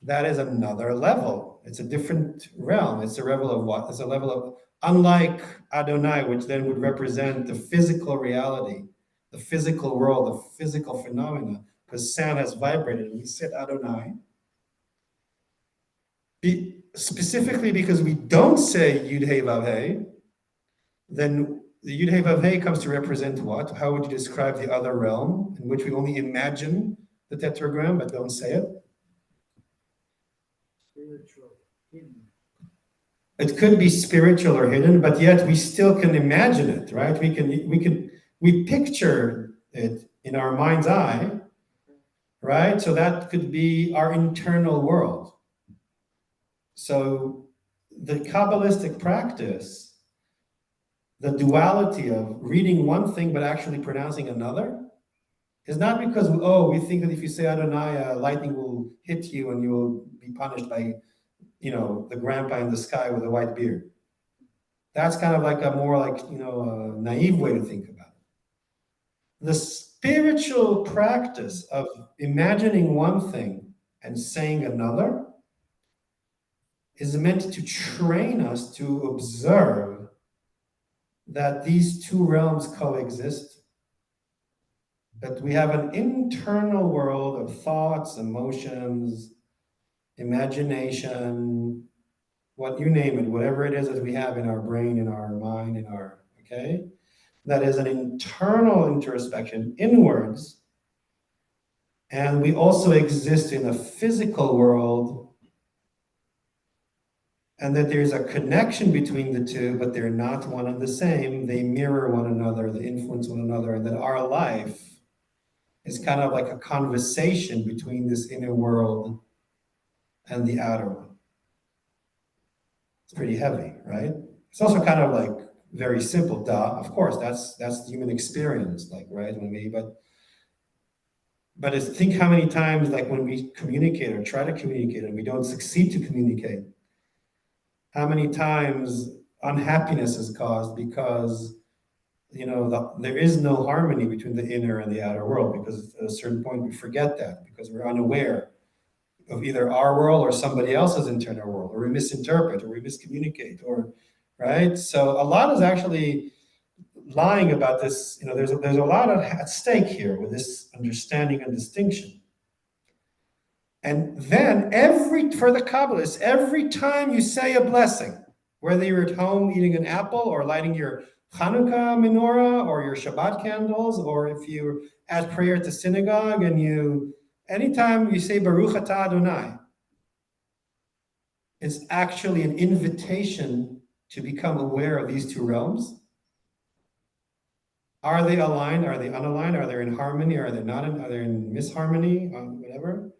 A: that is another level. It's a different realm. It's a level of what? It's a level of, unlike Adonai, which then would represent the physical reality, the physical world, the physical phenomena, because sound has vibrated. And we said Adonai. Specifically because we don't say Yud Hey Vav Hey, then the Yud Hey Vav Hey comes to represent what? How would you describe the other realm in which we only imagine the tetragram but don't say it?
F: Spiritual, hidden.
A: It could be spiritual or hidden, but yet we still can imagine it, right? We picture it in our mind's eye, right? So that could be our internal world. So the Kabbalistic practice, the duality of reading one thing but actually pronouncing another, is not because, we think that if you say Adonai, lightning will hit you and you will be punished by, the grandpa in the sky with a white beard. That's kind of like a more like, a naive way to think about it. The spiritual practice of imagining one thing and saying another is meant to train us to observe that these 2 realms coexist, that we have an internal world of thoughts, emotions, imagination, what you name it, whatever it is that we have in our brain, in our mind, okay? That is an internal introspection inwards. And we also exist in a physical world, and that there's a connection between the two, but they're not one and the same. They mirror one another, they influence one another, and that our life is kind of like a conversation between this inner world and the outer one. It's pretty heavy, right? It's also kind of like very simple. Duh, of course, that's the human experience, like, right? But think how many times, like, when we communicate or try to communicate and we don't succeed to communicate, how many times unhappiness is caused because, there is no harmony between the inner and the outer world, because at a certain point we forget that because we're unaware of either our world or somebody else's internal world, or we misinterpret or we miscommunicate, or right. So a lot is actually lying about this. There's a lot at stake here with this understanding and distinction. And then for the Kabbalists, every time you say a blessing, whether you're at home eating an apple or lighting your Hanukkah menorah or your Shabbat candles, or if you add prayer at the synagogue, and anytime you say Baruch Atah Adonai, it's actually an invitation to become aware of these two realms. Are they aligned? Are they unaligned? Are they in harmony? Are they not? Are they in misharmony? Whatever,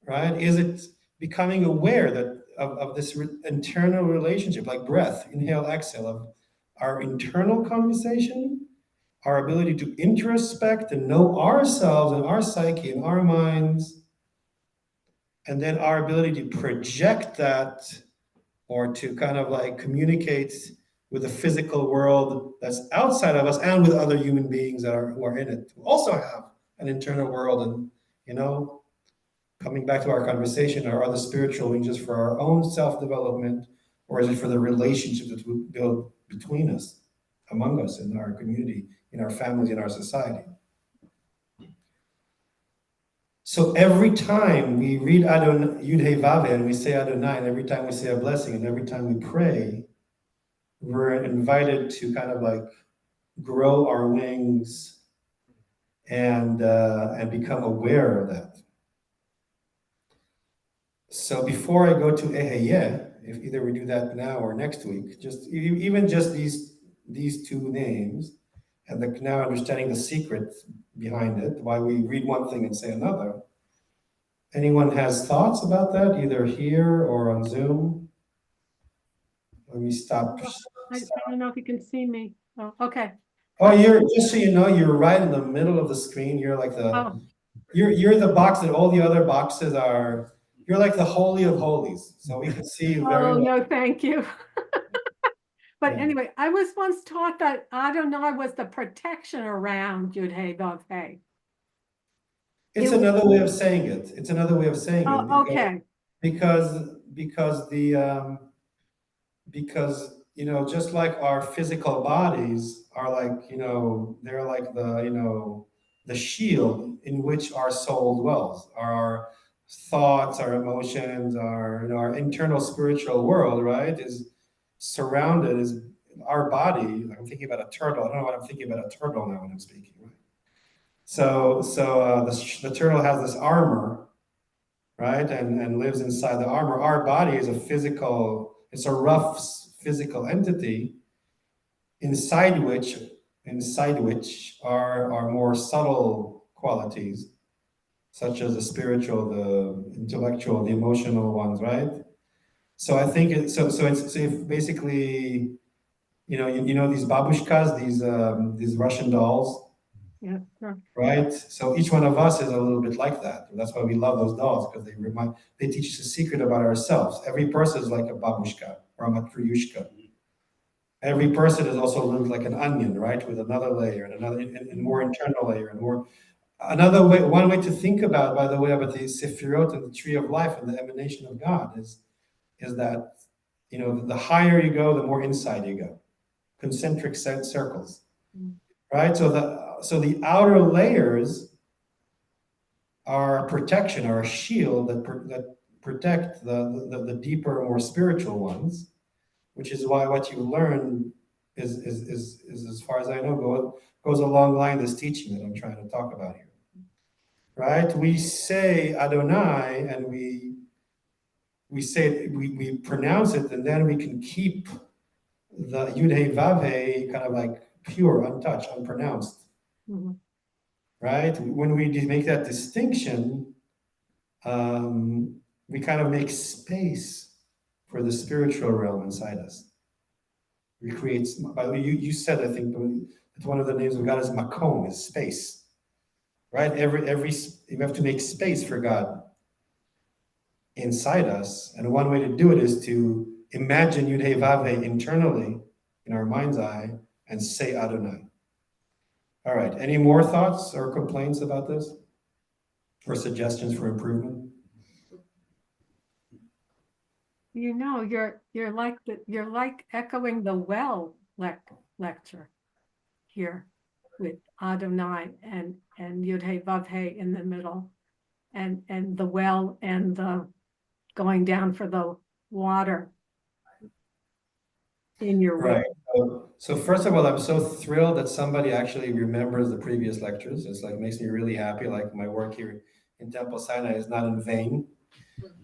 A: right? Is it becoming aware of this internal relationship, like breath, inhale, exhale, of our internal conversation, our ability to introspect and know ourselves and our psyche and our minds, and then our ability to project that, or to kind of like communicate with the physical world that's outside of us and with other human beings who are in it, who also have an internal world. And, coming back to our conversation, are the spiritual wings just for our own self-development, or is it for the relationship that we build between us, among us, in our community, in our families, in our society? So every time we read Yud Hey Vav Hey and we say Adonai, and every time we say a blessing, and every time we pray, we're invited to kind of like grow our wings and become aware of that. So before I go to Eheyeh, if either we do that now or next week, just these two names, and now understanding the secret behind it, why we read one thing and say another. Anyone has thoughts about that, either here or on Zoom? Let me stop.
G: I don't know if you can see me. Oh, okay.
A: Oh, just so you know, you're right in the middle of the screen. You're like you're the box that all the other boxes are. You're like the holy of holies, so we can see you very well.
G: No, thank you. But
A: Yeah.
G: anyway, I was once taught that Adonai was the protection around Yud Hey Vav Hey.
A: It's another way of saying it. It's another way of saying it.
G: Oh, okay.
A: Because just like our physical bodies are like, they're like the shield in which our soul dwells. Our thoughts, our emotions, our internal spiritual world, right, is surrounded, is our body. I'm thinking about a turtle. I don't know what I'm thinking about a turtle now when I'm speaking, right? So the turtle has this armor, right, and lives inside the armor. Our body is it's a rough physical entity inside which are more subtle qualities, such as the spiritual, the intellectual, the emotional ones, right? So I think it's basically, these babushkas, these Russian dolls.
G: Yeah, sure.
A: Right? So each one of us is a little bit like that. That's why we love those dolls, because they teach us a secret about ourselves. Every person is like a babushka or a matryushka. Every person is also lived like an onion, right? With another layer and more internal layer and more. One way to think about, by the way, about the Sefirot and the tree of life and the emanation of God is that, the higher you go, the more inside you go. Concentric circles, right? So the outer layers are a protection or a shield that protect the deeper, more spiritual ones, which is why what you learn is as far as I know, goes along line this teaching that I'm trying to talk about here. Right? We say Adonai and we pronounce it, and then we can keep the Yud Hey Vav Hey kind of like pure, untouched, unpronounced.
G: Mhm.
A: Right? When we make that distinction, we kind of make space for the spiritual realm inside us. We create, by the way, you said, I think, that one of the names of God is Makom, is space. Right? You have to make space for God inside us. And one way to do it is to imagine Yud Hey Vav Hey internally in our mind's eye and say Adonai. All right. Any more thoughts or complaints about this? Or suggestions for improvement?
G: You know, you're like echoing the well lecture here with Adonai and Yud Hey Vav Hey in the middle, and the well and the going down for the water in your
A: Right. So first of all, I'm so thrilled that somebody actually remembers the previous lectures. It's like makes me really happy. Like my work here in Temple Sinai is not in vain.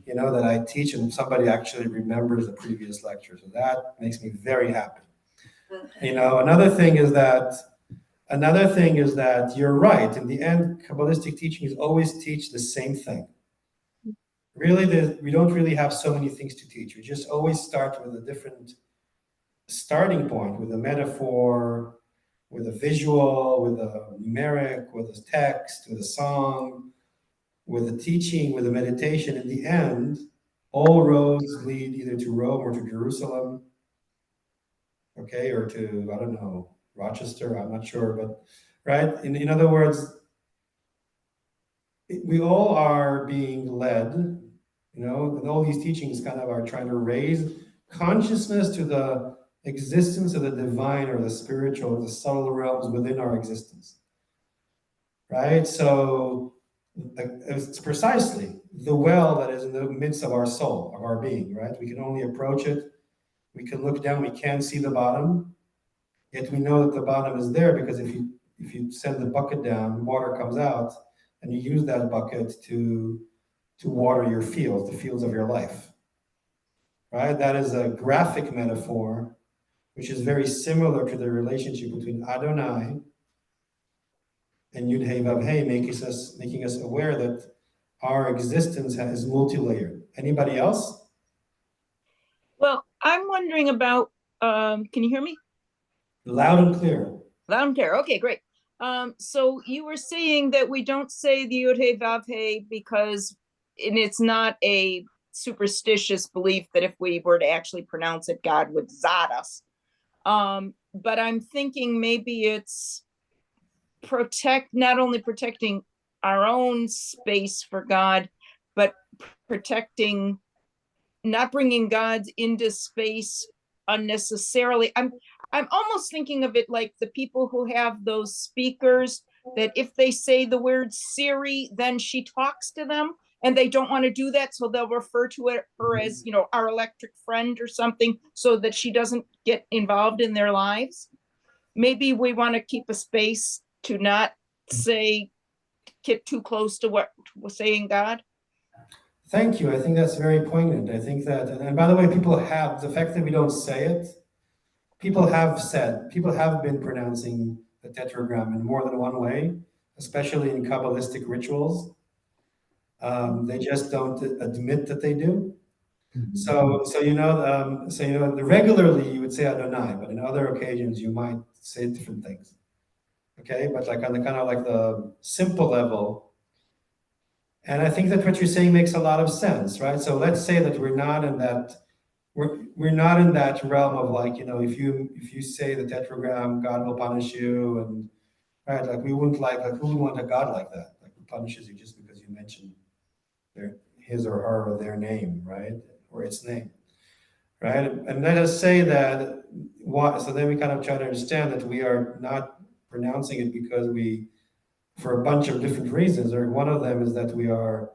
A: You know, that I teach and somebody actually remembers the previous lectures. So that makes me very happy. You know, another thing is that you're right. In the end, Kabbalistic teachings always teach the same thing. Really, we don't really have so many things to teach. We just always start with a different starting point, with a metaphor, with a visual, with a numeric, with a text, with a song, with a teaching, with a meditation. In the end, all roads lead either to Rome or to Jerusalem, okay, or to, I don't know, Rochester, I'm not sure, but right? In other words, we all are being led, you know, and all these teachings kind of are trying to raise consciousness to the existence of the divine or the spiritual, the subtle realms within our existence, right? So it's precisely the well that is in the midst of our soul, of our being, right? We can only approach it. We can look down, we can't see the bottom, yet we know that the bottom is there because if you send the bucket down, water comes out, and you use that bucket to water your fields, the fields of your life, right? That is a graphic metaphor, which is very similar to the relationship between Adonai and Yud Hey Vav Hey, making us aware that our existence is multi-layered. Anybody else?
J: Well, I'm wondering about, can you hear me?
A: Loud and clear.
J: Loud and clear. Okay, great. So you were saying that we don't say the Yud Hey Vav Hey because it's not a superstitious belief that if we were to actually pronounce it, God would zod us. But I'm thinking maybe it's not only protecting our own space for God, but protecting, not bringing God into space unnecessarily. I'm almost thinking of it like the people who have those speakers that if they say the word Siri, then she talks to them, and they don't want to do that, so they'll refer to her as, you know, our electric friend or something, so that she doesn't get involved in their lives. Maybe we want to keep a space to not get too close to what we're saying God.
A: Thank you. I think that's very poignant. I think that, and by the way, the fact that we don't say it, people have been pronouncing the tetragram in more than one way, especially in Kabbalistic rituals. They just don't admit that they do. So regularly you would say Adonai, but in other occasions you might say different things. Okay, but like on the kind of like the simple level, and I think that what you're saying makes a lot of sense, right? So let's say that we're not in that realm of like, you know, if you say the tetragram, God will punish you, and right, like who would want a God like that, like who punishes you just because you mentioned his or her or their name, right, or its name, right? And let us say that so then we kind of try to understand that we are not pronouncing it because for a bunch of different reasons, or one of them is that we are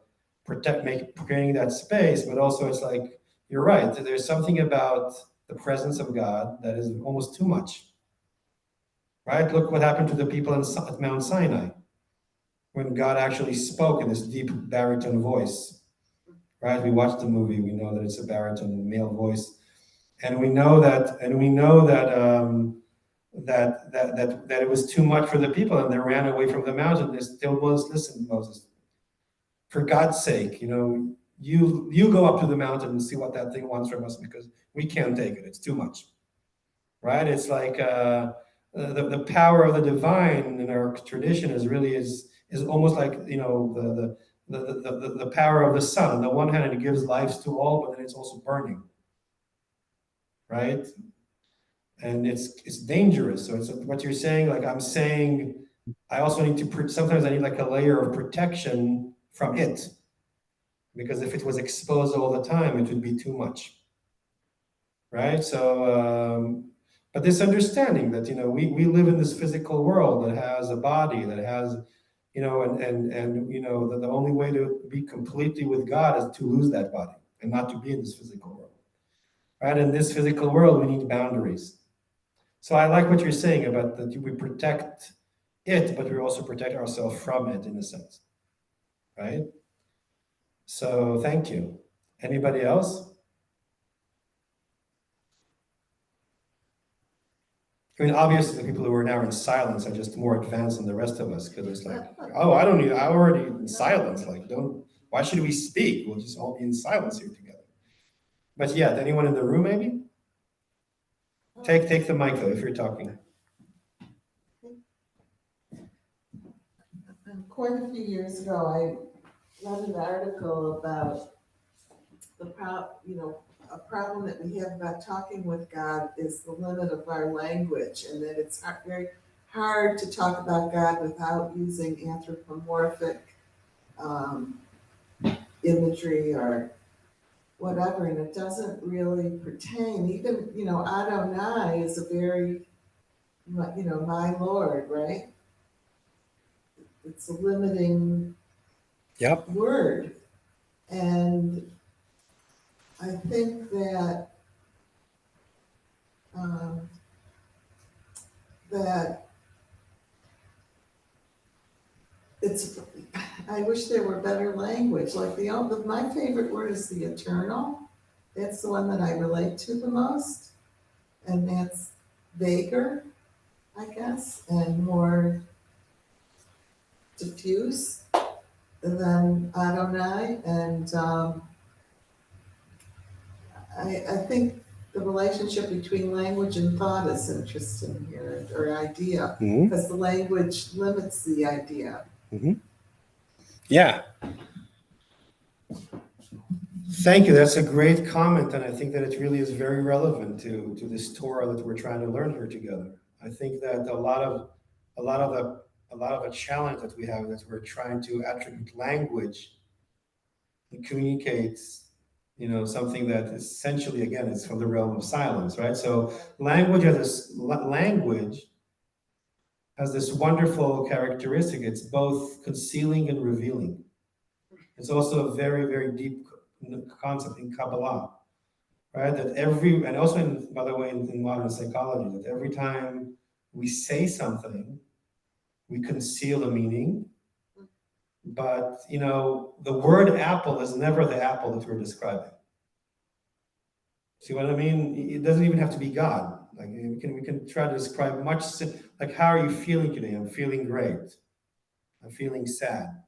A: creating that space, but also it's like, you're right, there's something about the presence of God that is almost too much, right? Look what happened to the people at Mount Sinai when God actually spoke in this deep baritone voice, right? We watched the movie, we know that it's a baritone male voice, and we know that that it was too much for the people, and they ran away from the mountain. They still was, listen, Moses, for God's sake, you go up to the mountain and see what that thing wants from us, because we can't take it. It's too much, right? It's like the power of the divine in our tradition is almost like the power of the sun. On the one hand, it gives life to all, but then it's also burning, right? And it's dangerous. So it's what you're saying. Like I'm saying, I also need to sometimes I need like a layer of protection from it, because if it was exposed all the time, it would be too much, right? So, but this understanding that we live in this physical world that has a body, that has, that the only way to be completely with God is to lose that body and not to be in this physical world, right? In this physical world, we need boundaries. So I like what you're saying about that we protect it, but we also protect ourselves from it in a sense, right? So thank you. Anybody else? I mean, obviously the people who are now in silence are just more advanced than the rest of us, because it's like, oh, I already in silence. Like, why should we speak? We'll just all be in silence here together. But yeah, anyone in the room maybe? Take the mic though, if you're talking.
C: Quite a few years ago, I read an article about a problem that we have about talking with God is the limit of our language, and that it's very hard to talk about God without using anthropomorphic imagery or whatever, and it doesn't really pertain. Even, Adonai is a very, my Lord, right? It's a limiting word. And I think that I wish there were better language. Like my favorite word is the eternal. That's the one that I relate to the most. And that's vaguer, I guess, and more diffuse than Adonai. And I think the relationship between language and thought is interesting here, or idea, because the language limits the idea.
A: Mm-hmm. Yeah. Thank you. That's a great comment, and I think that it really is very relevant to this Torah that we're trying to learn here together. I think that a lot of the challenge that we have, that we're trying to attribute language and communicates, something that essentially, again, is from the realm of silence, right? So language has this wonderful characteristic. It's both concealing and revealing. It's also a very, very deep concept in Kabbalah, right? And also by the way, in modern psychology, that every time we say something, we conceal a meaning. But, the word apple is never the apple that we're describing. See what I mean? It doesn't even have to be God. Like we can try to describe like, how are you feeling today? I'm feeling great. I'm feeling sad.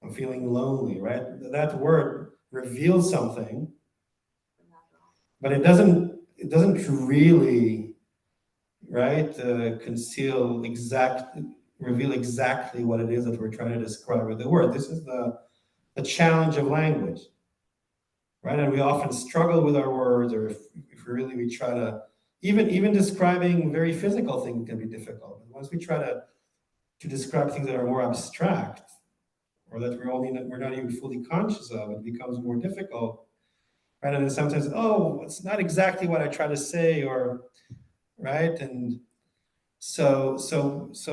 A: I'm feeling lonely, right? That word reveals something, but it doesn't really, right, reveal exactly what it is that we're trying to describe with the word. This is the challenge of language, right? And we often struggle with our words, or if we try to, even describing very physical things can be difficult. But once we try to describe things that are more abstract, or that we're not even fully conscious of, it becomes more difficult, right? And then sometimes, it's not exactly what I try to say, or right? And so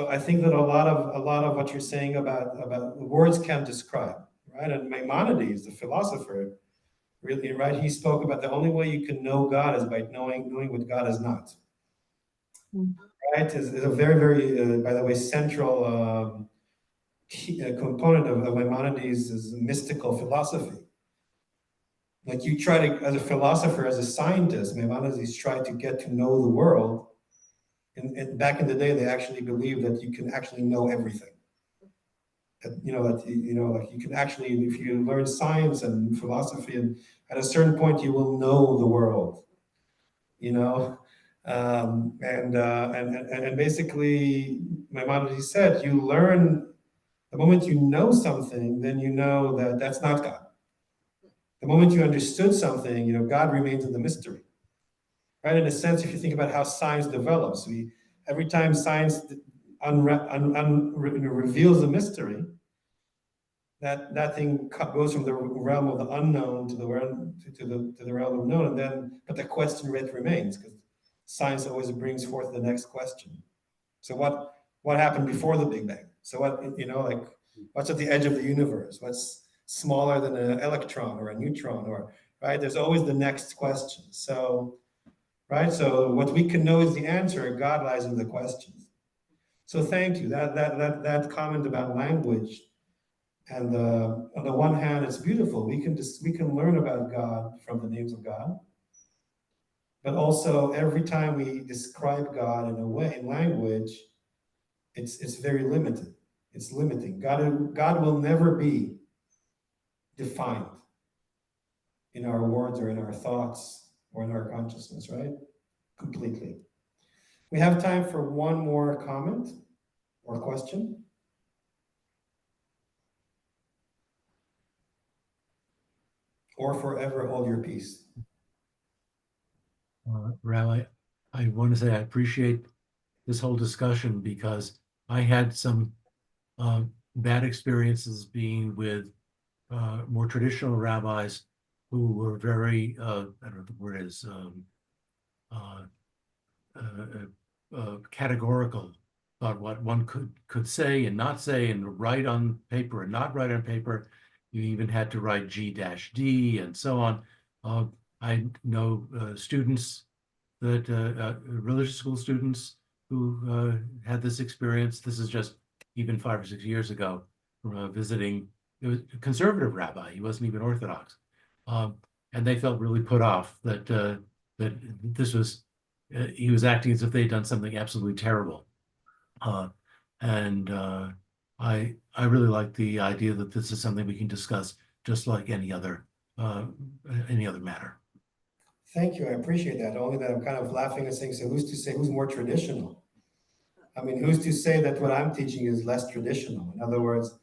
A: I think that a lot of what you're saying about words can't describe, right? And Maimonides, the philosopher, really, right? He spoke about the only way you can know God is by knowing what God is not. Right? Is a very, very, by the way, central key, component of Maimonides is mystical philosophy. Like you try to, as a philosopher, as a scientist, Maimonides tried to get to know the world. And back in the day, they actually believed that you can actually know everything. That, like you can actually, if you learn science and philosophy, and at a certain point, you will know the world. And basically, Maimonides said, you learn the moment you know something, then you know that that's not God. The moment you understood something, God remains in the mystery. Right? In a sense, if you think about how science develops, every time science reveals a mystery, that thing goes from the realm of the unknown to the realm of known, but the question rate remains because science always brings forth the next question. So what happened before the Big Bang? So what's at the edge of the universe? What's smaller than an electron or a neutron? Or right? There's always the next question. So. Right, so what we can know is the answer. God lies in the questions. So thank you. That comment about language, and on the one hand, it's beautiful. We can learn about God from the names of God, but also every time we describe God in a way in language, it's very limited. It's limiting. God will never be defined in our words or in our thoughts or in our consciousness, right? Completely. We have time for one more comment or question. Or forever hold your peace.
B: Rabbi, I want to say I appreciate this whole discussion because I had some bad experiences being with more traditional rabbis who were very, I don't know what the word is, categorical about what one could say and not say, and write on paper and not write on paper. You even had to write G-D and so on. I know students that religious school students who had this experience. This is just even 5 or 6 years ago from visiting. It was a conservative rabbi. He wasn't even Orthodox, and they felt really put off that that this was. He was acting as if they'd done something absolutely terrible, and I really like the idea that this is something we can discuss just like any other matter.
A: Thank you. I appreciate that. Only that I'm kind of laughing and saying, so who's to say who's more traditional? I mean, who's to say that what I'm teaching is less traditional? In other words,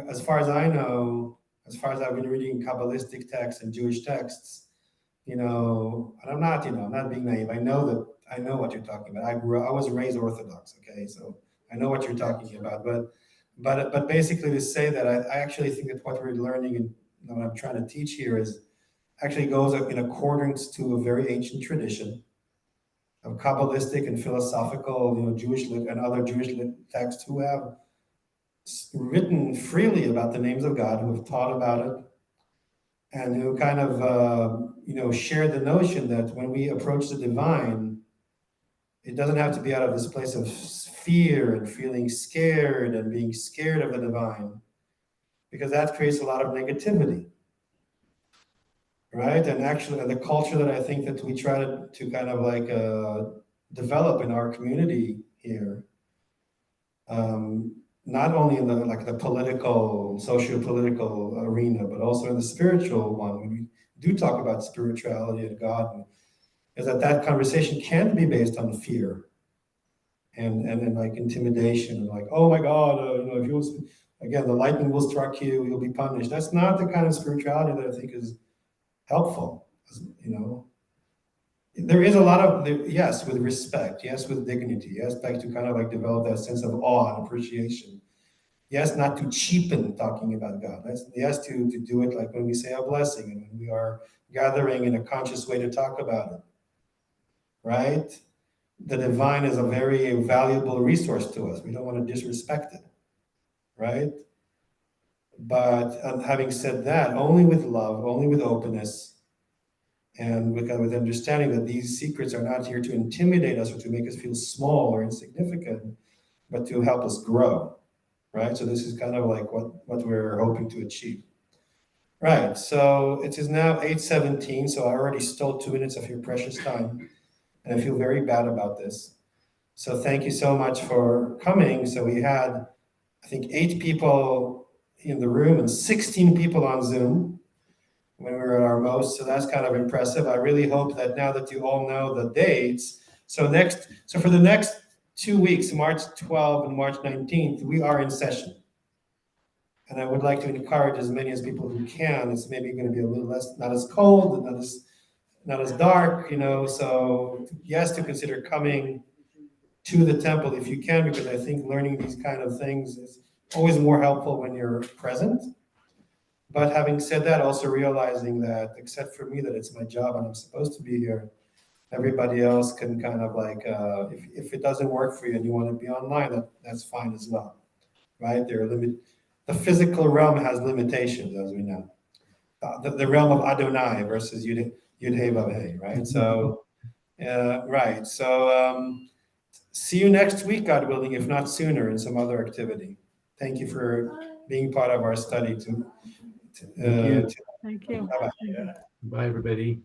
A: as far as I know, as far as I've been reading Kabbalistic texts and Jewish texts, and I'm not being naive. I know what you're talking about. I was raised Orthodox, okay? So I know what you're talking about. But basically to say that I actually think that what we're learning and what I'm trying to teach here is actually goes in accordance to a very ancient tradition of Kabbalistic and philosophical, Jewish and other Jewish texts who have written freely about the names of God, who have taught about it, and who kind of, share the notion that when we approach the divine, it doesn't have to be out of this place of fear and feeling scared and being scared of the divine, because that creates a lot of negativity, right? And actually, the culture that I think that we try to kind of like develop in our community here, not only in the political, socio-political arena, but also in the spiritual one. When we do talk about spirituality and God, is that conversation can't be based on fear and like intimidation and like, oh my God, if you again, the lightning will strike you, you'll be punished. That's not the kind of spirituality that I think is helpful. There is a lot of, yes, with respect, yes, with dignity, yes, back to kind of like develop that sense of awe and appreciation. Yes, not to cheapen talking about God. Yes, to do it like when we say a blessing and when we are gathering in a conscious way to talk about it, right? The divine is a very valuable resource to us. We don't want to disrespect it, right? But having said that, only with love, only with openness, and with understanding that these secrets are not here to intimidate us or to make us feel small or insignificant, but to help us grow, right? So this is kind of like what we're hoping to achieve. Right, so it is now 8:17, so I already stole 2 minutes of your precious time, and I feel very bad about this. So thank you so much for coming. So we had, I think, 8 people in the room and 16 people on Zoom when we were at our most, so that's kind of impressive. I really hope that now that you all know the dates, so for the next 2 weeks, March 12th and March 19th, we are in session. And I would like to encourage as many as people who can. It's maybe going to be a little less, not as cold, not as dark, so yes, to consider coming to the temple if you can, because I think learning these kind of things is always more helpful when you're present. But having said that, also realizing that, except for me, that it's my job and I'm supposed to be here, everybody else can kind of like, if it doesn't work for you and you want to be online, that's fine as well, right? The physical realm has limitations, as we know. The realm of Adonai versus Yud Hey Vav Hey, right? So, right. So, see you next week, God willing, if not sooner, in some other activity. Thank you for being part of our study.
B: Thank you.
G: Thank you.
A: Bye-bye.
B: Bye, everybody.